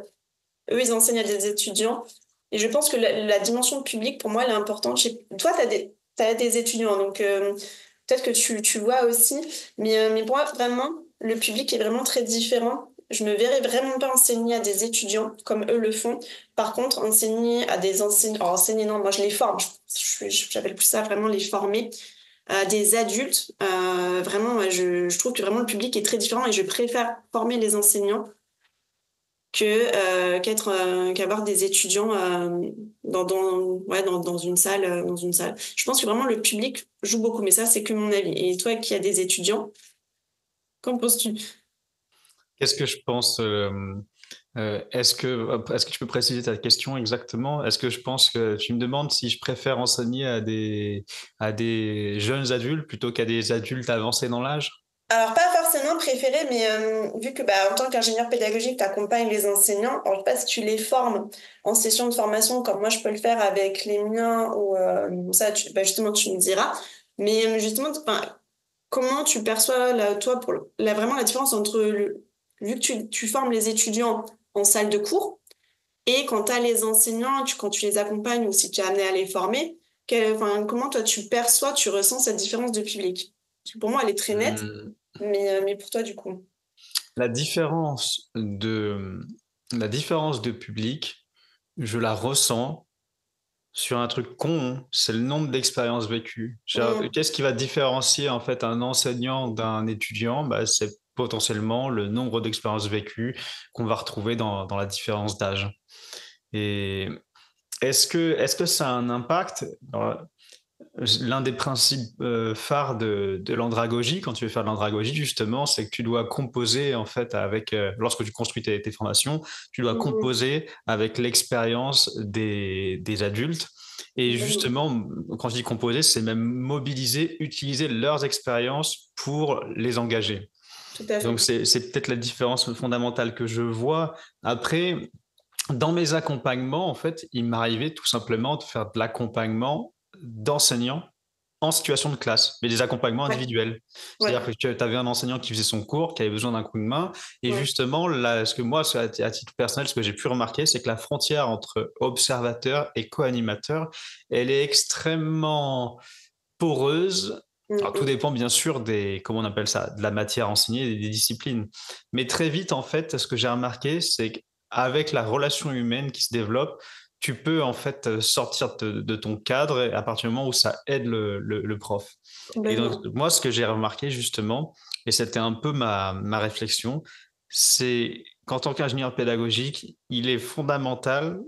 eux, ils enseignent à des étudiants. Et je pense que la dimension publique, pour moi, elle est importante. Toi, t'as des étudiants, donc peut-être que tu vois aussi. Mais pour moi, vraiment, le public est vraiment très différent. Je ne verrais vraiment pas enseigner à des étudiants comme eux le font. Par contre, enseigner à des enseignants... Alors, enseigner, non, moi, je les forme. J'appelle plus ça vraiment les former. À des adultes, vraiment, ouais, je trouve que vraiment le public est très différent et je préfère former les enseignants qu'avoir des étudiants dans une salle dans une salle. Je pense que vraiment le public joue beaucoup, mais ça c'est que mon avis. Et toi qui as des étudiants, qu'en penses-tu? Qu'est-ce que je pense est-ce que tu peux préciser ta question exactement? Est-ce que je pense que tu me demandes si je préfère enseigner à des jeunes adultes plutôt qu'à des adultes avancés dans l'âge? Alors pas forcément préféré, mais vu que bah, en tant qu'ingénieur pédagogique, tu accompagnes les enseignants, alors je sais pas si tu les formes en session de formation comme moi je peux le faire avec les miens ou ça bah, justement tu me diras. Mais justement, enfin, comment tu perçois, toi, vraiment la différence entre vu que tu formes les étudiants en salle de cours et quand tu as les enseignants, quand tu les accompagnes ou si tu es amené à les former, enfin, comment toi tu perçois, tu ressens cette différence de public? Parce que pour moi, elle est très nette, Hmm. mais pour toi, du coup. La différence de, la différence de public, je la ressens sur un truc con, c'est le nombre d'expériences vécues. Mm, Qu'est-ce qui va différencier en fait un enseignant d'un étudiant? Bah, c'est potentiellement le nombre d'expériences vécues qu'on va retrouver dans la différence d'âge. Et est-ce que ça a un impact? Alors, l'un des principes phares de l'andragogie, quand tu veux faire de l'andragogie, justement, c'est que tu dois composer, en fait, lorsque tu construis tes formations, tu dois mm, composer avec l'expérience des adultes. Et complètement. justement, quand je dis composer, c'est même mobiliser, utiliser leurs expériences pour les engager. Tout à Donc, fait. c'est peut-être la différence fondamentale que je vois. Après, dans mes accompagnements, en fait, il m'arrivait tout simplement de faire de l'accompagnement d'enseignants en situation de classe, mais des accompagnements Ouais, individuels. C'est-à-dire ouais, que tu avais un enseignant qui faisait son cours, qui avait besoin d'un coup de main, et ouais. justement, là, ce que moi, à titre personnel, ce que j'ai pu remarquer, c'est que la frontière entre observateur et co-animateur, elle est extrêmement poreuse. Mm, Alors, tout mm. dépend bien sûr comment on appelle ça, de la matière enseignée, des disciplines. Mais très vite, en fait, ce que j'ai remarqué, c'est qu'avec la relation humaine qui se développe, tu peux en fait sortir de ton cadre à partir du moment où ça aide le prof. Et donc, Complètement. moi, ce que j'ai remarqué justement, et c'était un peu ma réflexion, c'est qu'en tant qu'ingénieur pédagogique, il est fondamental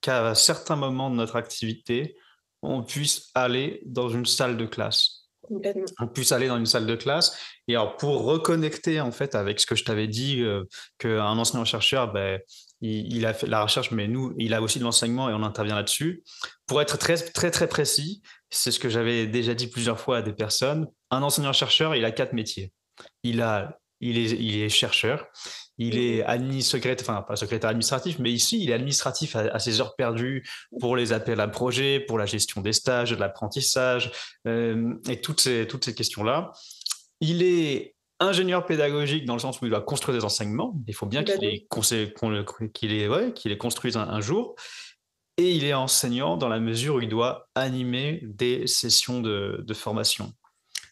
qu'à certains moments de notre activité, on puisse aller dans une salle de classe. Complètement. On puisse aller dans une salle de classe. Et alors, pour reconnecter en fait avec ce que je t'avais dit, qu'un enseignant-chercheur, ben, il a fait de la recherche, mais nous, il a aussi de l'enseignement et on intervient là-dessus. Pour être très, très, très précis, c'est ce que j'avais déjà dit plusieurs fois à des personnes. Un enseignant-chercheur, il a 4 métiers. Il est chercheur, il est Mm, secrétaire, enfin pas secrétaire administratif, mais ici il est administratif à ses heures perdues pour les appels à projets, pour la gestion des stages, de l'apprentissage et toutes ces questions-là. Il est ingénieur pédagogique dans le sens où il doit construire des enseignements. Il faut bien complètement. qu'il les construise un jour. Et il est enseignant dans la mesure où il doit animer des sessions de formation.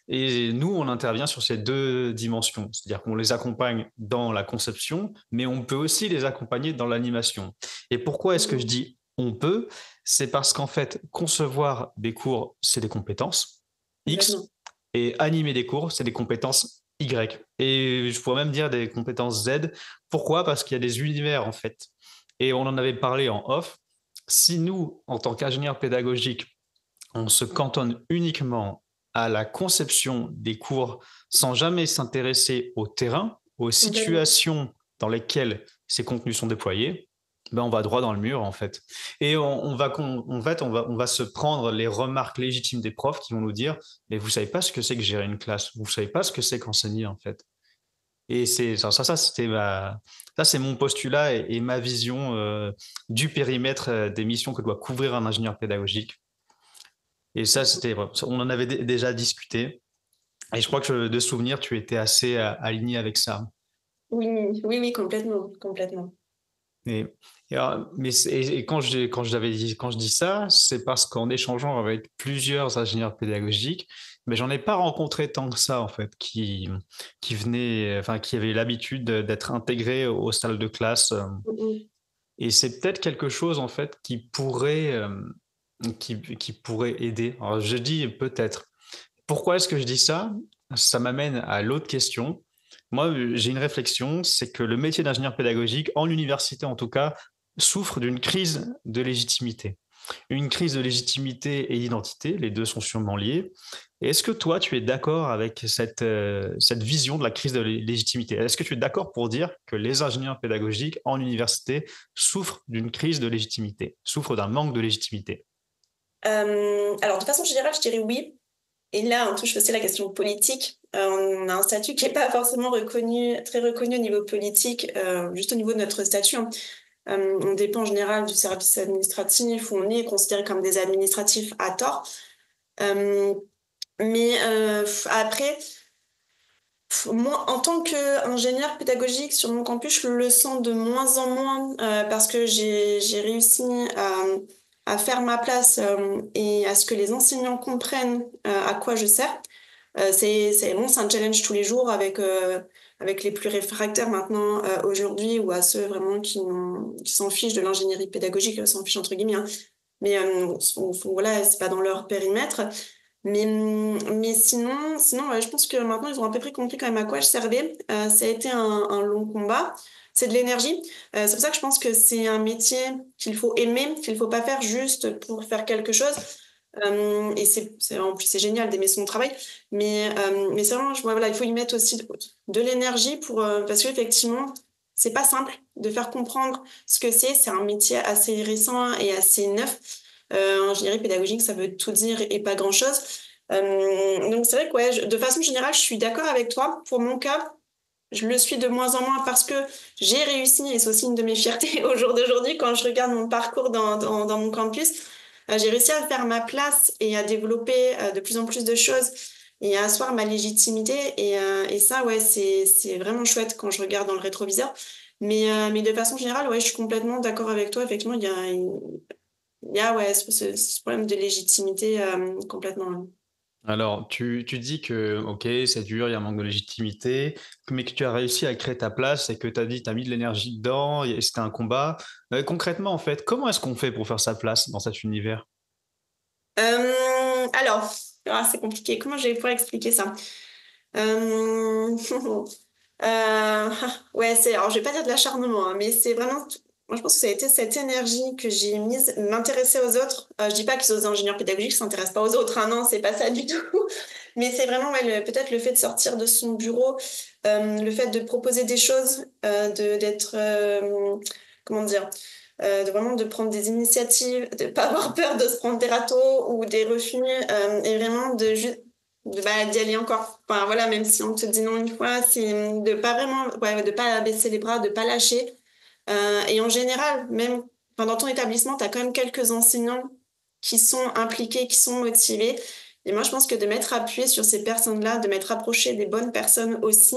Et nous, on intervient sur ces deux dimensions, c'est-à-dire qu'on les accompagne dans la conception, mais on peut aussi les accompagner dans l'animation. Et pourquoi est-ce que je Mm, dis on peut, c'est parce qu'en fait, concevoir des cours, c'est des compétences X, Complètement. et animer des cours, c'est des compétences Y. Et je pourrais même dire des compétences Z. Pourquoi? Parce qu'il y a des univers, en fait. Et on en avait parlé en off. Si nous, en tant qu'ingénieurs pédagogiques, on se cantonne uniquement à la conception des cours sans jamais s'intéresser au terrain, aux Complètement. situations dans lesquelles ces contenus sont déployés, ben on va droit dans le mur en fait. Et on va se prendre les remarques légitimes des profs qui vont nous dire mais vous savez pas ce que c'est que gérer une classe, vous savez pas ce que c'est qu'enseigner en fait. Et ça c'est mon postulat et ma vision du périmètre des missions que doit couvrir un ingénieur pédagogique. Et ça, on en avait déjà discuté. Et je crois que de souvenir, tu étais assez aligné avec ça. Oui, oui, oui, complètement, complètement. Et, et quand je dis ça, c'est parce qu'en échangeant avec plusieurs ingénieurs pédagogiques, mais j'en ai pas rencontré tant que ça en fait, qui avaient l'habitude d'être intégrés aux salles de classe. Mm, Et c'est peut-être quelque chose en fait qui pourrait aider. Alors je dis peut-être. Pourquoi est-ce que je dis ça? Ça m'amène à l'autre question. Moi, j'ai une réflexion, c'est que le métier d'ingénieur pédagogique, en université en tout cas, souffre d'une crise de légitimité. Une crise de légitimité et d'identité, les deux sont sûrement liés. Et est-ce que toi, tu es d'accord avec cette vision de la crise de légitimité? Est-ce que tu es d'accord pour dire que les ingénieurs pédagogiques en université souffrent d'une crise de légitimité, souffrent d'un manque de légitimité? Alors, de façon générale, je dirais oui. Et là, on touche aussi la question politique. On a un statut qui n'est pas forcément reconnu, très reconnu au niveau politique, juste au niveau de notre statut, hein. On dépend en général du service administratif où on est considéré comme des administratifs à tort. Euh, mais après, moi, en tant qu'ingénieur pédagogique sur mon campus, je le sens de moins en moins parce que j'ai réussi à faire ma place et à ce que les enseignants comprennent à quoi je sers. Bon, c'est un challenge tous les jours avec les plus réfractaires maintenant aujourd'hui ou à ceux vraiment qui s'en fichent de l'ingénierie pédagogique, s'en fichent entre guillemets, hein. Mais voilà, c'est pas dans leur périmètre. Mais sinon ouais, je pense que maintenant, ils ont à peu près compris quand même à quoi je servais. Ça a été un long combat. C'est de l'énergie. C'est pour ça que je pense que c'est un métier qu'il faut aimer, qu'il faut pas faire juste pour faire quelque chose. Et en plus, c'est génial d'aimer son travail. Mais c'est vraiment, voilà, il faut y mettre aussi de l'énergie parce qu'effectivement, c'est pas simple de faire comprendre ce que c'est. C'est un métier assez récent et assez neuf. Ingénierie pédagogique, ça veut tout dire et pas grand-chose. Donc c'est vrai que ouais, de façon générale, je suis d'accord avec toi. Pour mon cas, je le suis de moins en moins parce que j'ai réussi, et c'est aussi une de mes fiertés au jour d'aujourd'hui, quand je regarde mon parcours dans mon campus, j'ai réussi à faire ma place et à développer de plus en plus de choses et à asseoir ma légitimité. Et ça, ouais, c'est vraiment chouette quand je regarde dans le rétroviseur. Mais de façon générale, ouais, je suis complètement d'accord avec toi. Effectivement, il y a ouais, ce problème de légitimité complètement. Alors, tu dis que, ok, c'est dur, il y a un manque de légitimité, mais que tu as réussi à créer ta place et que tu as dit, tu as mis de l'énergie dedans, et c'était un combat. Concrètement, en fait, comment est-ce qu'on fait pour faire sa place dans cet univers? Alors, c'est compliqué. Comment je vais pouvoir expliquer ça? Euh, euh, ouais, alors je vais pas dire de l'acharnement, hein, mais c'est vraiment, moi je pense que ça a été cette énergie que j'ai mise, m'intéresser aux autres. Je dis pas que les ingénieurs pédagogiques s'intéressent pas aux autres, hein, non, c'est pas ça du tout. Mais c'est vraiment ouais, peut-être le fait de sortir de son bureau, le fait de proposer des choses, d'être, comment dire, de vraiment de prendre des initiatives, de pas avoir peur de se prendre des râteaux ou des refus, et vraiment de juste d'y aller encore. Enfin, voilà, même si on te dit non une fois, c'est de pas vraiment, ouais, de pas baisser les bras, de pas lâcher. Et en général, même dans ton établissement, tu as quand même quelques enseignants qui sont impliqués, qui sont motivés. Et moi, je pense que de m'être appuyé sur ces personnes-là, de m'être approché des bonnes personnes aussi,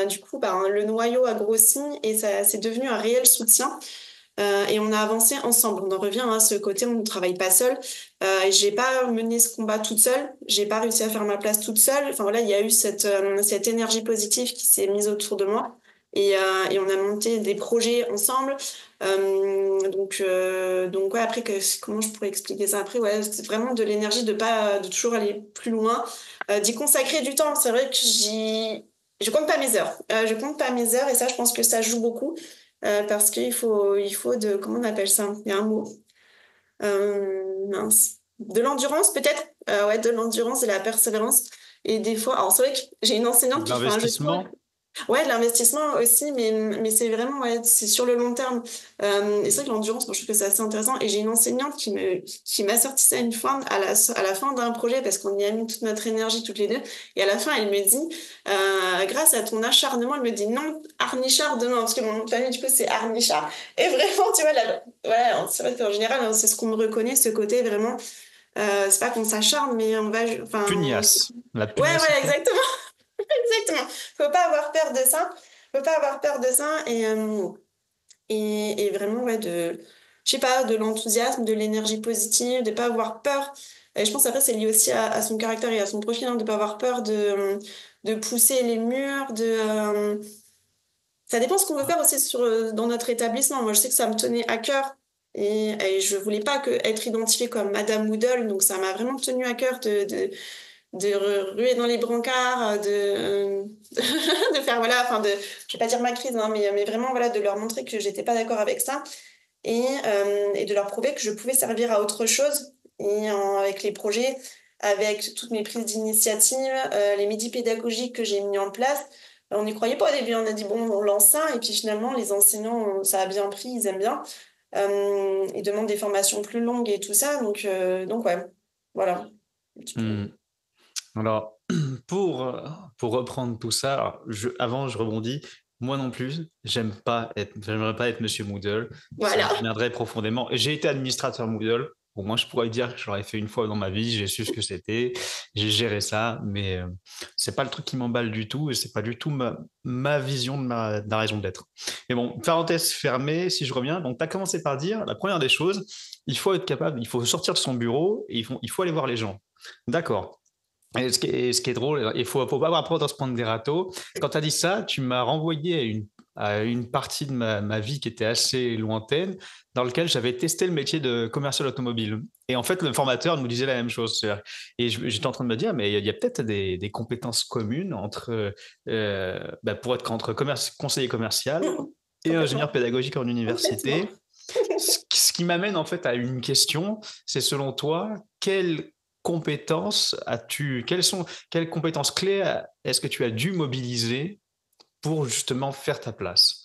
du coup, le noyau a grossi et ça, c'est devenu un réel soutien. Et on a avancé ensemble. On en revient à ce côté, on ne travaille pas seul. Et j'ai pas mené ce combat toute seule. J'ai pas réussi à faire ma place toute seule. Enfin voilà, il y a eu cette énergie positive qui s'est mise autour de moi. et on a monté des projets ensemble. Donc ouais, après, comment je pourrais expliquer ça après? Ouais, c'est vraiment de l'énergie de toujours aller plus loin, d'y consacrer du temps. C'est vrai que je compte pas mes heures. Je compte pas mes heures et ça, je pense que ça joue beaucoup parce il faut comment on appelle ça? Il y a un mot. Mince. De l'endurance, peut-être? Ouais, de l'endurance et la persévérance. Et des fois, alors c'est vrai que j'ai une enseignante De qui fait un jeu de mots. l'investissement? Ouais, de l'investissement aussi, mais c'est vraiment, ouais, c'est sur le long terme. Et c'est vrai que l'endurance, moi, je trouve que c'est assez intéressant. Et j'ai une enseignante qui m'a sorti ça une fois à la fin d'un projet, parce qu'on y a mis toute notre énergie toutes les deux. Et à la fin, elle me dit, grâce à ton acharnement, elle me dit non, harnichard demain, parce que mon nom de famille, du coup, c'est harnichard. Et vraiment, tu vois, là, voilà, c'est vrai qu'en général, hein, c'est ce qu'on me reconnaît, ce côté vraiment, c'est pas qu'on s'acharne, mais on va, enfin, Pugnace. La ouais, ouais, pugnacité. exactement. Exactement. Faut pas avoir peur de ça. Faut pas avoir peur de ça et vraiment ouais je sais pas, de l'enthousiasme, de l'énergie positive, de pas avoir peur. Et je pense après c'est lié aussi à son caractère et à son profil, hein, de pas avoir peur de pousser les murs, ça dépend ce qu'on veut faire aussi dans notre établissement. Moi, je sais que ça me tenait à cœur. Et je voulais pas être identifiée comme Madame Moodle, donc ça m'a vraiment tenu à cœur de ruer dans les brancards, de faire, voilà, enfin, je vais pas dire ma crise, hein, mais vraiment, voilà, de leur montrer que j'étais pas d'accord avec ça et de leur prouver que je pouvais servir à autre chose. Avec les projets, avec toutes mes prises d'initiative, les midis pédagogiques que j'ai mis en place, on n'y croyait pas au début. On a dit, bon, on lance ça, et puis finalement, les enseignants, ça a bien pris, ils aiment bien. Ils demandent des formations plus longues et tout ça, donc ouais, voilà. Un petit peu. Hmm. Alors, pour reprendre tout ça, alors, avant, je rebondis. Moi non plus, j'aimerais pas être Monsieur Moodle. Ça Voilà. m'emmerderait profondément. J'ai été administrateur Moodle. Au moins, je pourrais dire que je l'aurais fait une fois dans ma vie. J'ai su ce que c'était. J'ai géré ça, mais c'est pas le truc qui m'emballe du tout et c'est pas du tout ma vision de ma raison d'être. Mais bon, parenthèse fermée, si je reviens. Donc, tu as commencé par dire la première des choses, il faut être capable, il faut sortir de son bureau et il faut aller voir les gens. D'accord. Et ce qui est drôle, il faut pas avoir peur de se prendre des râteaux. Quand tu as dit ça, tu m'as renvoyé à une partie de ma vie qui était assez lointaine, dans laquelle j'avais testé le métier de commercial automobile. Et en fait, le formateur nous disait la même chose. Et j'étais en train de me dire, mais il y a peut-être des compétences communes pour être entre conseiller commercial et ingénieur Complètement. pédagogique en Complètement. université. Ce qui m'amène en fait à une question, c'est selon toi, quelles compétences clés est-ce que tu as dû mobiliser pour justement faire ta place?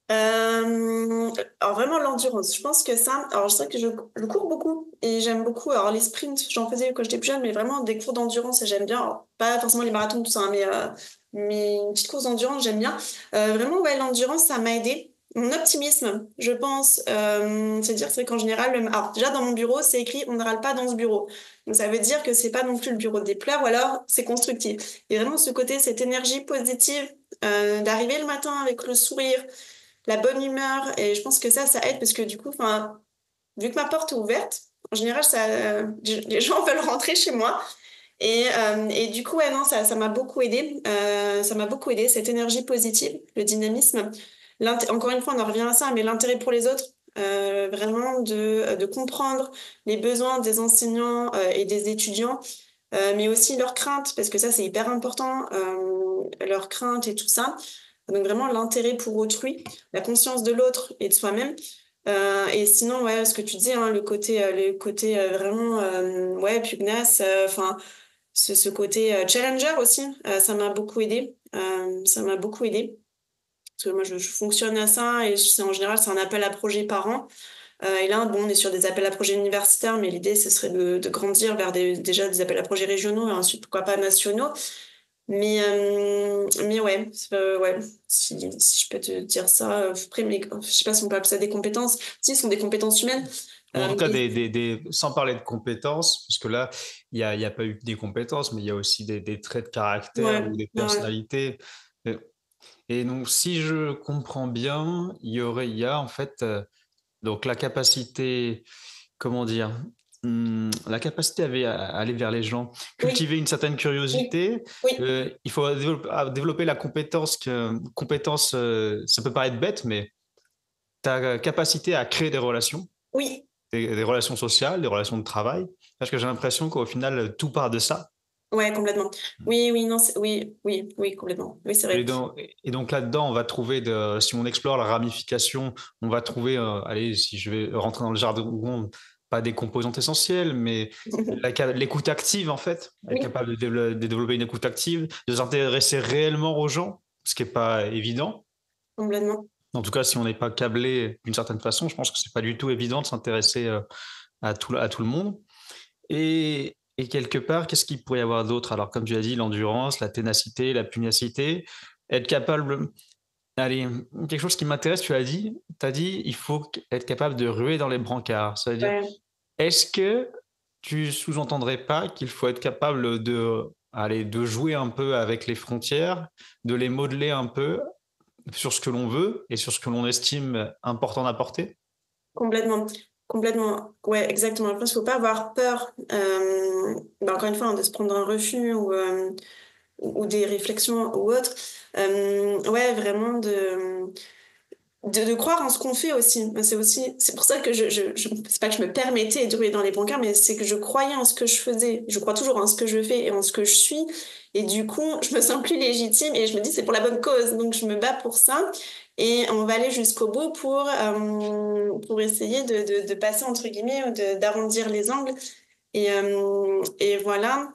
Alors vraiment l'endurance, je pense que ça, alors je sais que je cours beaucoup et j'aime beaucoup, alors les sprints, j'en faisais quand j'étais plus jeune, mais vraiment des cours d'endurance, et j'aime bien. Alors, pas forcément les marathons, tout ça, hein, mais une petite course d'endurance, j'aime bien. Vraiment, ouais, l'endurance, ça m'a aidé. Mon optimisme, je pense, c'est vrai qu'en général, alors déjà dans mon bureau, c'est écrit on ne râle pas dans ce bureau. Donc ça veut dire que c'est pas non plus le bureau des pleurs, ou alors c'est constructif. Et vraiment ce côté, cette énergie positive, d'arriver le matin avec le sourire, la bonne humeur, et je pense que ça aide parce que du coup, enfin, vu que ma porte est ouverte, en général, les gens veulent rentrer chez moi. Et du coup, ouais, non, ça m'a beaucoup aidé. Ça m'a beaucoup aidé, cette énergie positive, le dynamisme. Encore une fois, on en revient à ça, mais l'intérêt pour les autres, vraiment de comprendre les besoins des enseignants et des étudiants, mais aussi leurs craintes, parce que ça, c'est hyper important, leurs craintes et tout ça. Donc vraiment l'intérêt pour autrui, la conscience de l'autre et de soi-même. Et sinon, ouais, ce que tu dis, hein, le côté vraiment, ouais, pugnace, enfin, ce côté challenger aussi, ça m'a beaucoup aidé. Ça m'a beaucoup aidé. Parce que moi, je fonctionne à ça et en général, c'est un appel à projet par an. Et là, bon, on est sur des appels à projets universitaires, mais l'idée, ce serait de grandir vers déjà des appels à projets régionaux et ensuite, pourquoi pas nationaux. Mais ouais, ouais, si je peux te dire ça, après, mais je sais pas si on peut appeler ça des compétences. Si, ce sont des compétences humaines. Ou en tout cas, Et sans parler de compétences, parce que là, il y a pas eu que des compétences, mais il y a aussi des traits de caractère ouais, ou des ouais. personnalités. Euh, Et donc, si je comprends bien, il y a en fait donc la capacité, comment dire, la capacité à aller vers les gens, Oui, cultiver une certaine oui, curiosité. oui, Il faut développer la compétence, ça peut paraître bête, mais ta capacité à créer des relations, oui, des relations sociales, des relations de travail, parce que j'ai l'impression qu'au final, tout part de ça. ouais, complètement. Oui, oui, non, oui, oui, oui, complètement. Oui, c'est vrai. Et donc là-dedans, on va trouver, si on explore la ramification, on va trouver, allez, si je vais rentrer dans le jargon, pas des composantes essentielles, mais l'écoute active, en fait, être Oui, capable de développer une écoute active, de s'intéresser réellement aux gens, ce qui n'est pas évident. complètement. En tout cas, si on n'est pas câblé d'une certaine façon, je pense que c'est pas du tout évident de s'intéresser à tout le monde. Et quelque part, qu'est-ce qu'il pourrait y avoir d'autre? Alors, comme tu as dit, l'endurance, la ténacité, la pugnacité, être capable. Allez, quelque chose qui m'intéresse, tu as dit, il faut être capable de ruer dans les brancards. Ça veut dire, Ouais. est-ce que tu sous-entendrais pas qu'il faut être capable de jouer un peu avec les frontières, de les modeler un peu sur ce que l'on veut et sur ce que l'on estime important d'apporter? Complètement, complètement. Ouais, exactement. Je pense qu'il faut pas avoir peur, encore une fois, hein, de se prendre un refus ou des réflexions ou autres. Ouais, vraiment de croire en ce qu'on fait aussi. C'est pour ça que c'est pas que je me permettais de rouler dans les brancards, mais c'est que je croyais en ce que je faisais. Je crois toujours en ce que je fais et en ce que je suis. Et du coup, je me sens plus légitime et je me dis c'est pour la bonne cause. Donc je me bats pour ça. Et on va aller jusqu'au bout pour essayer de passer entre guillemets ou d'arrondir les angles. Et voilà.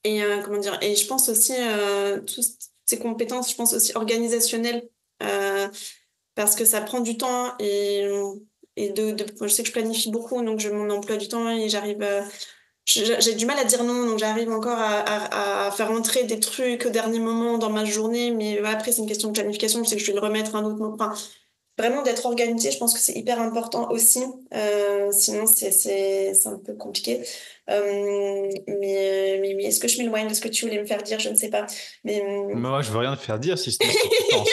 Et comment dire? Et je pense aussi toutes ces compétences, je pense aussi organisationnelles. Euh, Parce que ça prend du temps et je sais que je planifie beaucoup, donc mon emploi du temps et j'ai du mal à dire non, donc j'arrive encore à faire entrer des trucs au dernier moment dans ma journée, mais après c'est une question de planification, je sais que je vais le remettre un autre moment. Enfin, vraiment d'être organisé, je pense que c'est hyper important aussi, sinon c'est un peu compliqué. Mais est-ce que je m'éloigne de ce que tu voulais me faire dire? Je ne sais pas. Mais Moi, je veux rien te faire dire si ce n'est ce que tu penses.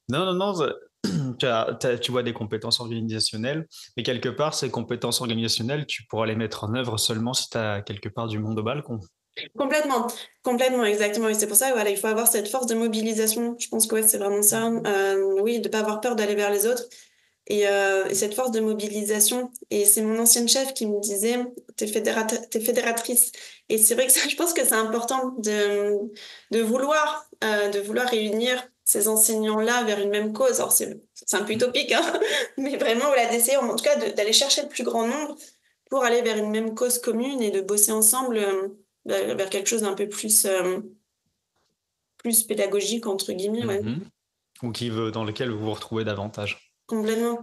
Non, non, non, tu vois des compétences organisationnelles, mais quelque part, ces compétences organisationnelles, tu pourras les mettre en œuvre seulement si tu as quelque part du monde au balcon. complètement, complètement, exactement. Et c'est pour ça, voilà, il faut avoir cette force de mobilisation. Je pense que ouais, c'est vraiment ça. Oui, de pas avoir peur d'aller vers les autres. Et cette force de mobilisation. Et c'est mon ancienne chef qui me disait, t'es fédératrice. Et c'est vrai que ça, je pense que c'est important de vouloir réunir ces enseignants-là vers une même cause. Alors c'est un peu utopique, hein, mais vraiment, voilà, d'essayer, en tout cas, d'aller chercher le plus grand nombre pour aller vers une même cause commune et de bosser ensemble vers quelque chose d'un peu plus pédagogique, entre guillemets, ouais, Mhm. Ou dans lequel vous vous retrouvez davantage. complètement.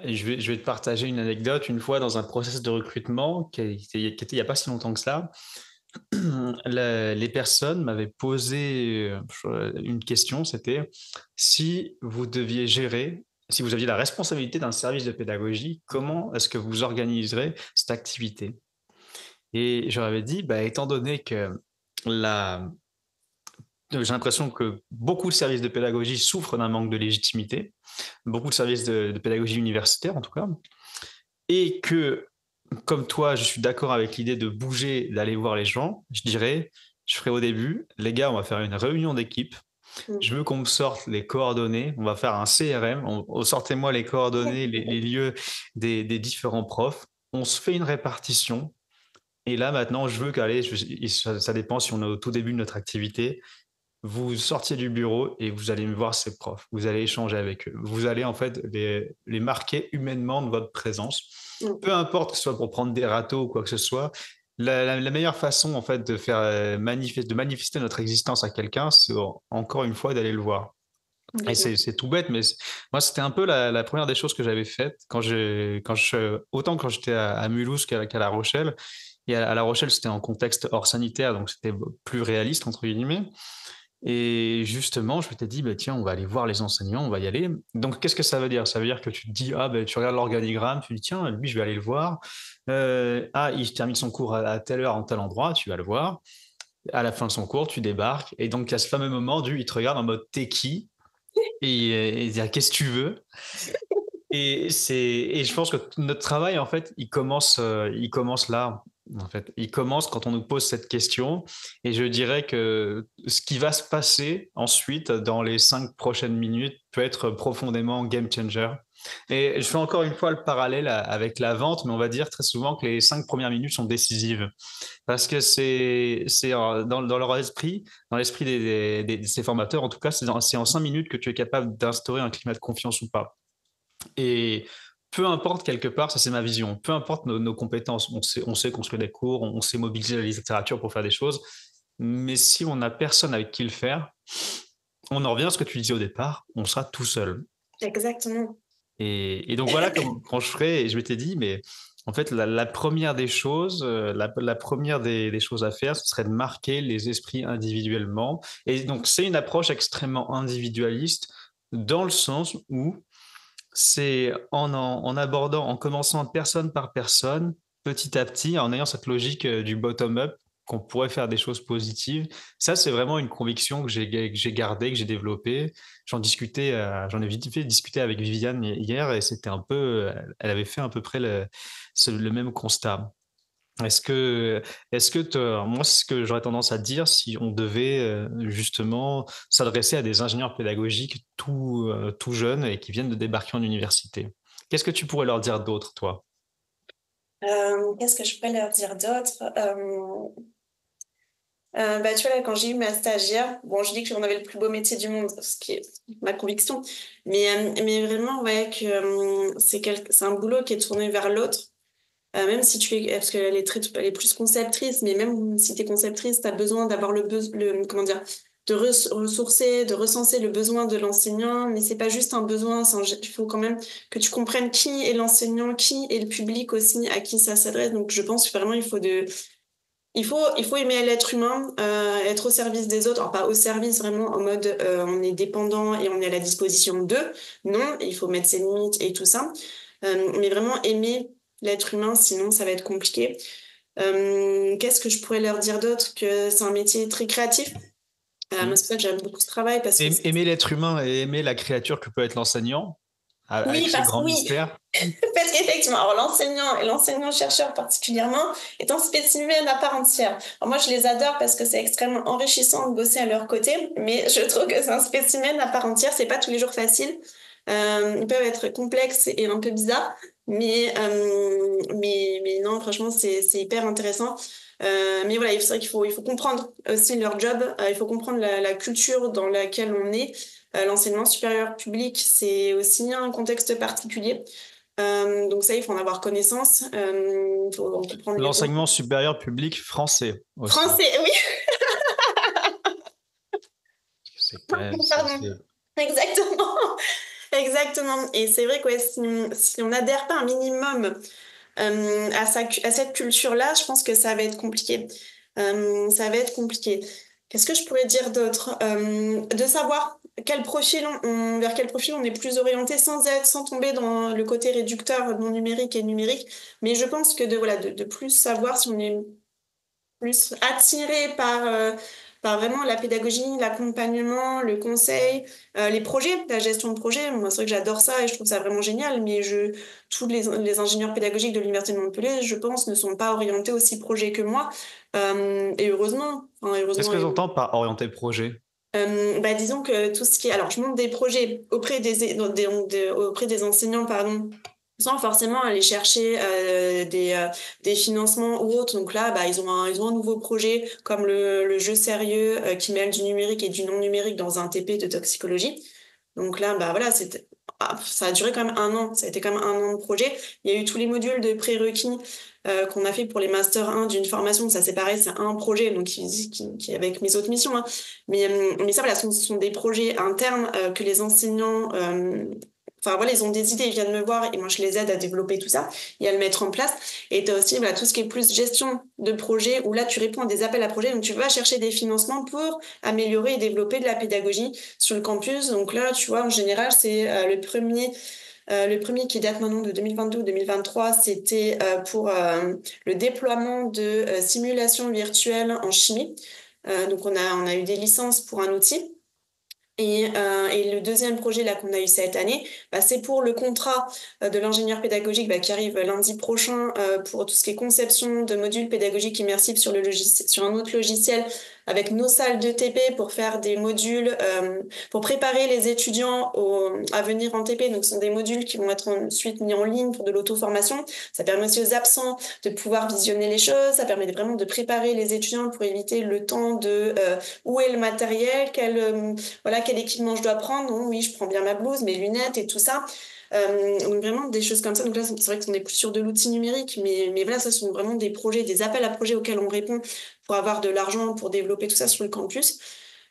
Et je vais te partager une anecdote. Une fois, dans un process de recrutement qui était il n'y a pas si longtemps que ça, les personnes m'avaient posé une question, c'était si vous aviez la responsabilité d'un service de pédagogie, comment est-ce que vous organiserez cette activité? Et je leur avais dit, bah, étant donné que la, j'ai l'impression que beaucoup de services de pédagogie souffrent d'un manque de légitimité, beaucoup de services de pédagogie universitaire en tout cas, et que, comme toi, je suis d'accord avec l'idée de bouger, d'aller voir les gens, je ferai au début, les gars, on va faire une réunion d'équipe, Mm. je veux qu'on me sorte les coordonnées, on va faire un CRM, sortez-moi les coordonnées, les lieux des différents profs, on se fait une répartition, et là maintenant, je veux qu'aller, ça dépend si on est au tout début de notre activité, vous sortiez du bureau et vous allez me voir ces profs, vous allez échanger avec eux, vous allez en fait les marquer humainement de votre présence, Mm. peu importe que ce soit pour prendre des râteaux ou quoi que ce soit. La meilleure façon en fait de faire de manifester notre existence à quelqu'un, c'est encore une fois d'aller le voir. Et Complètement. c'est tout bête, mais moi c'était un peu la première des choses que j'avais faites autant quand j'étais à Mulhouse qu'à La Rochelle. Et à La Rochelle, c'était en contexte hors sanitaire, donc c'était plus réaliste entre guillemets. Et justement, je m'étais dit, bah, tiens, on va aller voir les enseignants, on va y aller. Donc, qu'est-ce que ça veut dire? Ça veut dire que tu te dis, ah, ben, tu regardes l'organigramme, tu dis, tiens, lui, je vais aller le voir. Il termine son cours à telle heure, en tel endroit, tu vas le voir. À la fin de son cours, tu débarques. Et donc, il y a ce fameux moment il te regarde en mode, t'es qui? Et il dit, ah, qu'est-ce que tu veux? Et je pense que notre travail, en fait, il commence là. En fait, il commence quand on nous pose cette question. Et je dirais que ce qui va se passer ensuite, dans les 5 prochaines minutes, peut être profondément game changer. Et je fais encore une fois le parallèle avec la vente, mais on va dire très souvent que les 5 premières minutes sont décisives. Parce que dans leur esprit, dans l'esprit de ces formateurs, en tout cas, c'est en 5 minutes que tu es capable d'instaurer un climat de confiance ou pas. Et peu importe quelque part, ça c'est ma vision, peu importe nos compétences, on sait construire des cours, on sait mobiliser la littérature pour faire des choses, mais si on n'a personne avec qui le faire, on en revient à ce que tu disais au départ, on sera tout seul. Exactement. Et donc voilà quand je ferai, et je m'étais dit, mais en fait la première des choses, la première des choses à faire, ce serait de marquer les esprits individuellement. Et donc c'est une approche extrêmement individualiste dans le sens où c'est en abordant, en commençant personne par personne, petit à petit, en ayant cette logique du bottom-up, qu'on pourrait faire des choses positives. Ça, c'est vraiment une conviction que j'ai gardée, que j'ai développée. J'en ai vite fait discuter avec Viviane hier et c'était un peu, elle avait fait à peu près le même constat. Est-ce que, moi, c'est ce que j'aurais tendance à dire si on devait justement s'adresser à des ingénieurs pédagogiques tout jeunes et qui viennent de débarquer en université. Qu'est-ce que tu pourrais leur dire d'autre, toi? Qu'est-ce que je pourrais leur dire d'autre? Bah, tu vois, là, quand j'ai eu ma stagiaire, bon, je dis que j'en avais le plus beau métier du monde, ce qui est ma conviction, mais vraiment, ouais, que c'est un boulot qui est tourné vers l'autre. Même si tu es, parce elle est plus conceptrice, mais même si tu es conceptrice, tu as besoin d'avoir comment dire, de ressourcer, de recenser le besoin de l'enseignant, mais c'est pas juste un besoin, il faut quand même que tu comprennes qui est l'enseignant, qui est le public aussi, à qui ça s'adresse. Donc, je pense que vraiment, il faut aimer l'être humain, être au service des autres. Alors, pas au service vraiment en mode on est dépendant et on est à la disposition d'eux. Non, il faut mettre ses limites et tout ça. Mais vraiment aimer l'être humain, sinon ça va être compliqué. Qu'est-ce que je pourrais leur dire d'autre? Que c'est un métier très créatif. Moi, c'est Hmm. pour ça que j'aime beaucoup ce travail parce que Aimer l'être humain et aimer la créature que peut être l'enseignant, avec oui, ce grand oui, mystère. parce qu'effectivement, alors l'enseignant et l'enseignant-chercheur particulièrement est un spécimen à part entière. Alors moi, je les adore parce que c'est extrêmement enrichissant de bosser à leur côté, mais je trouve que c'est un spécimen à part entière. C'est pas tous les jours facile. Ils peuvent être complexes et un peu bizarres, mais non, franchement, c'est hyper intéressant. Mais voilà, c'est vrai il faut comprendre aussi leur job. Il faut comprendre la culture dans laquelle on est. L'enseignement supérieur public, c'est aussi un contexte particulier. Donc ça, il faut en avoir connaissance. Il faut en comprendre les rôles. L'enseignement supérieur public français aussi. Français, oui, C'est quand même, pardon. Exactement. Exactement. Et c'est vrai que ouais, si on n'adhère pas un minimum à cette culture-là, je pense que ça va être compliqué. Ça va être compliqué. Qu'est-ce que je pourrais dire d'autre? De savoir vers quel profil on est plus orienté sans tomber dans le côté réducteur non numérique et numérique. Mais je pense que voilà, de plus savoir si on est plus attiré par vraiment la pédagogie, l'accompagnement, le conseil, les projets, la gestion de projet. Moi, c'est vrai que j'adore ça et je trouve ça vraiment génial, mais tous les ingénieurs pédagogiques de l'Université de Montpellier, je pense, ne sont pas orientés aussi projet que moi. Et heureusement, enfin, Qu'est-ce heureusement. que tu entends par orienter projet? Bah, disons que tout ce qui est... Alors, je monte des projets auprès des enseignants, pardon, sans forcément aller chercher des financements ou autres. Donc là, bah, ils ont un nouveau projet comme le jeu sérieux qui mêle du numérique et du non numérique dans un TP de toxicologie. Donc là, bah voilà, ça a duré quand même un an. Ça a été quand même un an de projet. Il y a eu tous les modules de prérequis qu'on a fait pour les Master 1 d'une formation. Ça, c'est pareil, c'est un projet, donc qui est avec mes autres missions, hein. Mais ça, voilà, ce sont des projets internes que les enseignants enfin voilà, ils ont des idées, ils viennent me voir et moi je les aide à développer tout ça et à le mettre en place. Et tu as aussi voilà, tout ce qui est plus gestion de projet où là tu réponds à des appels à projets, donc tu vas chercher des financements pour améliorer et développer de la pédagogie sur le campus. Donc là, tu vois, en général, c'est le premier qui date maintenant de 2022 ou 2023, c'était pour le déploiement de simulations virtuelles en chimie. Donc on a eu des licences pour un outil. Et le deuxième projet là qu'on a eu cette année, bah, c'est pour le contrat de l'ingénieur pédagogique bah, qui arrive lundi prochain pour tout ce qui est conception de modules pédagogiques immersifs sur sur un autre logiciel avec nos salles de TP pour faire des modules pour préparer les étudiants à venir en TP. Donc ce sont des modules qui vont être ensuite mis en ligne pour de l'auto-formation. Ça permet aussi aux absents de pouvoir visionner les choses. Ça permet vraiment de préparer les étudiants pour éviter le temps de où est le matériel, voilà, quel équipement je dois prendre. Non, oui, je prends bien ma blouse, mes lunettes et tout ça. Donc vraiment des choses comme ça. Donc là, c'est vrai qu'on est plus sur de l'outil numérique, mais voilà, ça sont vraiment des projets, des appels à projets auxquels on répond pour avoir de l'argent, pour développer tout ça sur le campus.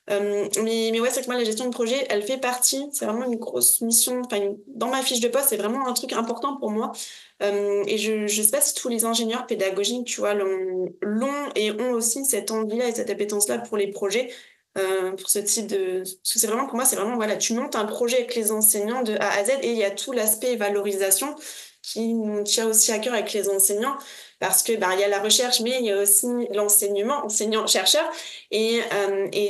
Mais ouais, c'est que moi, la gestion de projet, elle fait partie. C'est vraiment une grosse mission. Enfin, dans ma fiche de poste, c'est vraiment un truc important pour moi. Et je sais pas si tous les ingénieurs pédagogiques, tu vois, l'ont et ont aussi cette envie-là et cette appétence-là pour les projets. Pour ce type de... Parce que c'est vraiment, pour moi, c'est vraiment, voilà, tu montes un projet avec les enseignants de A à Z et il y a tout l'aspect valorisation qui nous tient aussi à cœur avec les enseignants parce que, bah, il y a la recherche, mais il y a aussi l'enseignement, enseignant-chercheur. Et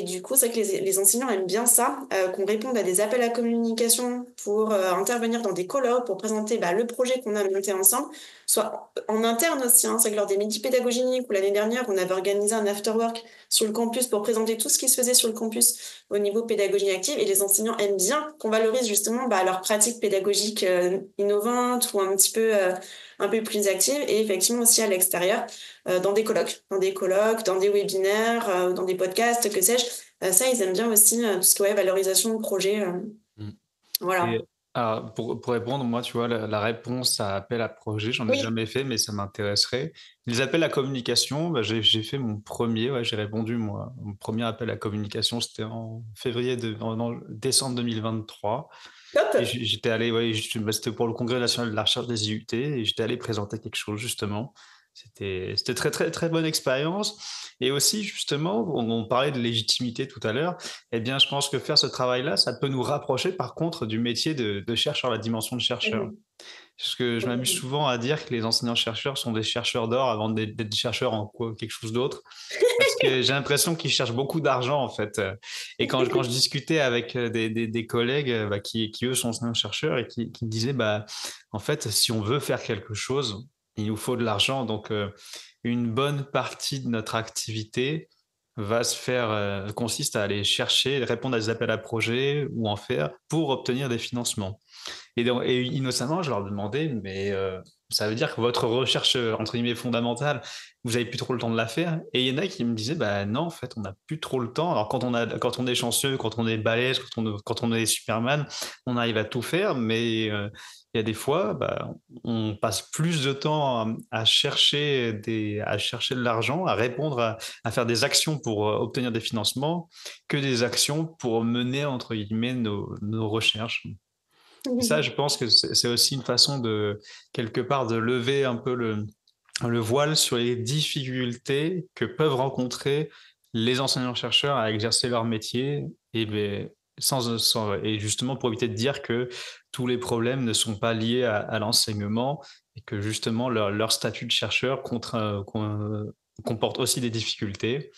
du coup, c'est vrai que les enseignants aiment bien ça, qu'on réponde à des appels à communication pour intervenir dans des colloques, pour présenter bah, le projet qu'on a monté ensemble, soit en interne aussi. Hein, c'est que lors des midis pédagogiques ou l'année dernière, on avait organisé un afterwork sur le campus pour présenter tout ce qui se faisait sur le campus au niveau pédagogie active. Et les enseignants aiment bien qu'on valorise justement bah, leurs pratiques pédagogiques innovantes ou un peu plus actives. Et effectivement aussi à l'extérieur, dans des webinaires, dans des podcasts, que sais-je. Ça, ils aiment bien aussi tout ce qui est valorisation de projet. Mm. Voilà. Et alors, pour répondre, moi, tu vois, la réponse à appel à projet, j'en ai Oui. jamais fait, mais ça m'intéresserait. Les appels à communication, bah, j'ai fait mon premier, ouais, j'ai répondu, moi. Mon premier appel à communication, c'était en décembre 2023. Et Top. j'étais allé, ouais, bah, c'était pour le Congrès national de la recherche des IUT, et j'étais allé présenter quelque chose, justement. C'était très, très, très bonne expérience. Et aussi, justement, on parlait de légitimité tout à l'heure. Eh bien, je pense que faire ce travail-là, ça peut nous rapprocher, par contre, du métier de chercheur, la dimension de chercheur. Mhm. Parce que je m'amuse souvent à dire que les enseignants-chercheurs sont des chercheurs d'or avant d'être des chercheurs en quelque chose d'autre. Parce que j'ai l'impression qu'ils cherchent beaucoup d'argent, en fait. Et quand je discutais avec des collègues bah, qui, eux, sont enseignants-chercheurs et qui me disaient, bah, en fait, si on veut faire quelque chose, il nous faut de l'argent. Donc, une bonne partie de notre activité consiste à aller chercher, répondre à des appels à projets ou en faire pour obtenir des financements. Et innocemment, je leur demandais, mais ça veut dire que votre recherche, entre guillemets, fondamentale, vous avez plus trop le temps de la faire. Et il y en a qui me disaient, bah non, en fait, on n'a plus trop le temps. Alors quand on est chanceux, quand on est balèze, quand on est Superman, on arrive à tout faire, mais il y a des fois, bah, on passe plus de temps à chercher de l'argent, à répondre, à faire des actions pour obtenir des financements, que des actions pour mener, entre guillemets, nos recherches. Et ça, je pense que c'est aussi une façon de, quelque part, de lever un peu le voile sur les difficultés que peuvent rencontrer les enseignants-chercheurs à exercer leur métier et, ben, et justement pour éviter de dire que tous les problèmes ne sont pas liés à l'enseignement et que justement leur statut de chercheur comporte aussi des difficultés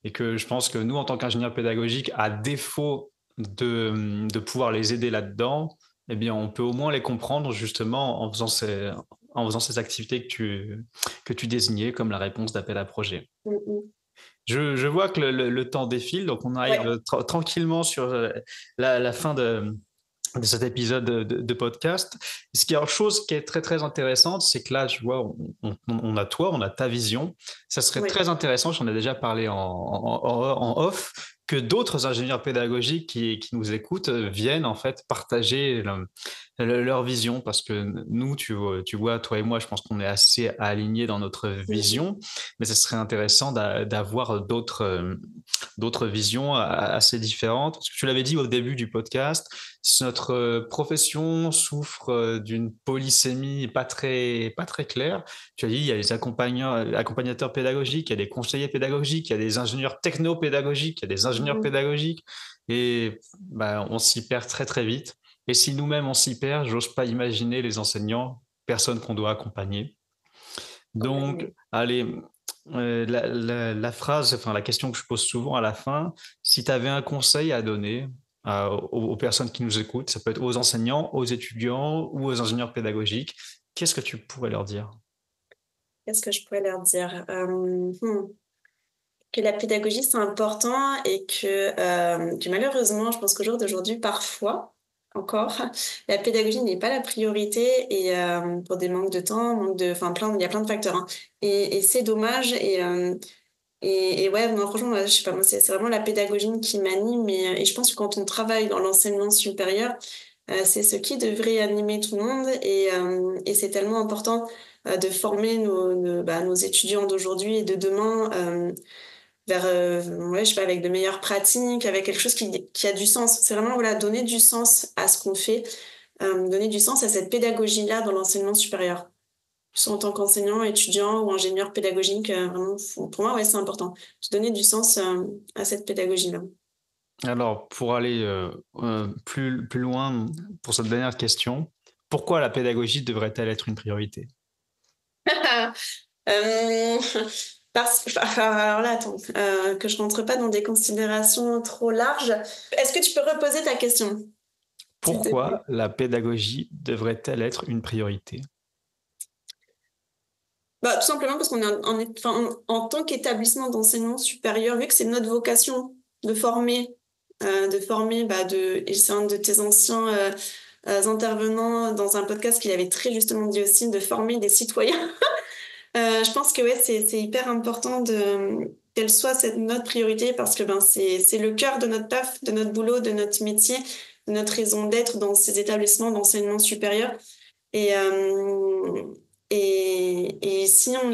et que je pense que nous, en tant qu'ingénieurs pédagogiques, à défaut de pouvoir les aider là-dedans, eh bien, on peut au moins les comprendre justement en faisant ces activités que tu désignais comme la réponse d'appel à projet. Mhm. Je vois que le temps défile, donc on arrive Ouais. tranquillement sur la fin de cet épisode de podcast. Ce qui est une chose qui est très très intéressante, c'est que là, tu vois, on a toi, on a ta vision. Ça serait Ouais. très intéressant, j'en ai déjà parlé en off, que d'autres ingénieurs pédagogiques qui nous écoutent viennent en fait partager leur vision, parce que nous, tu vois, toi et moi, je pense qu'on est assez alignés dans notre Mhm. vision, mais ce serait intéressant d'avoir d'autres visions assez différentes. Parce que tu l'avais dit au début du podcast, notre profession souffre d'une polysémie pas très claire. Tu as dit, il y a les accompagnateurs pédagogiques, il y a des conseillers pédagogiques, il y a des ingénieurs techno-pédagogiques, il y a des ingénieurs Mhm. pédagogiques, et bah, on s'y perd très très vite. Et si nous-mêmes on s'y perd, j'ose pas imaginer les enseignants, personnes qu'on doit accompagner. Donc, Complètement. allez, la phrase, enfin la question que je pose souvent à la fin, si tu avais un conseil à donner aux personnes qui nous écoutent? Ça peut être aux enseignants, aux étudiants ou aux ingénieurs pédagogiques. Qu'est-ce que tu pourrais leur dire? Qu'est-ce que je pourrais leur dire? Que la pédagogie, c'est important et que malheureusement, je pense qu'au jour d'aujourd'hui, parfois, encore, la pédagogie n'est pas la priorité et pour des manques de temps, il y a plein de facteurs, hein. Et c'est dommage et ouais, non, franchement, je sais pas, moi, c'est vraiment la pédagogie qui m'anime et je pense que quand on travaille dans l'enseignement supérieur, c'est ce qui devrait animer tout le monde et c'est tellement important de former nos étudiants d'aujourd'hui et de demain vers, ouais, je sais pas, avec de meilleures pratiques, avec quelque chose qui a du sens. C'est vraiment, voilà, donner du sens à ce qu'on fait, donner du sens à cette pédagogie-là dans l'enseignement supérieur. Que ce soit en tant qu'enseignant, étudiant ou ingénieur pédagogique, vraiment, pour moi, ouais, c'est important. De donner du sens à cette pédagogie-là. Alors, pour aller plus loin pour cette dernière question, pourquoi la pédagogie devrait-elle être une priorité? Euh, alors là, attends, que je rentre pas dans des considérations trop larges. Est-ce que tu peux reposer ta question, s'il te plaît? Pourquoi la pédagogie devrait-elle être une priorité? Bah, tout simplement parce qu'on est en tant qu'établissement d'enseignement supérieur, vu que c'est notre vocation de former, et c'est un de tes anciens intervenants dans un podcast qui avait très justement dit aussi, de former des citoyens. Je pense que ouais, c'est hyper important qu'elle soit notre priorité parce que c'est le cœur de notre taf, de notre boulot, de notre métier, de notre raison d'être dans ces établissements d'enseignement supérieur. Et, et si on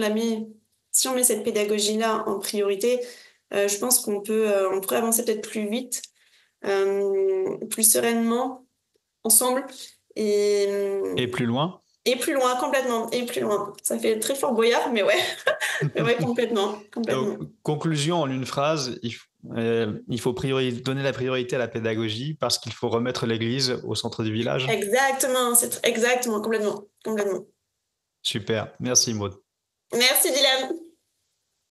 met cette pédagogie-là en priorité, je pense on pourrait avancer peut-être plus vite, plus sereinement, ensemble, et, Et plus loin? et plus loin, complètement, et plus loin. Ça fait très Fort Boyard, mais ouais, mais ouais, complètement, complètement. Donc, conclusion en une phrase, il faut donner la priorité à la pédagogie parce qu'il faut remettre l'église au centre du village. Exactement, exactement, complètement, complètement. Super, merci Maud. Merci Dylan.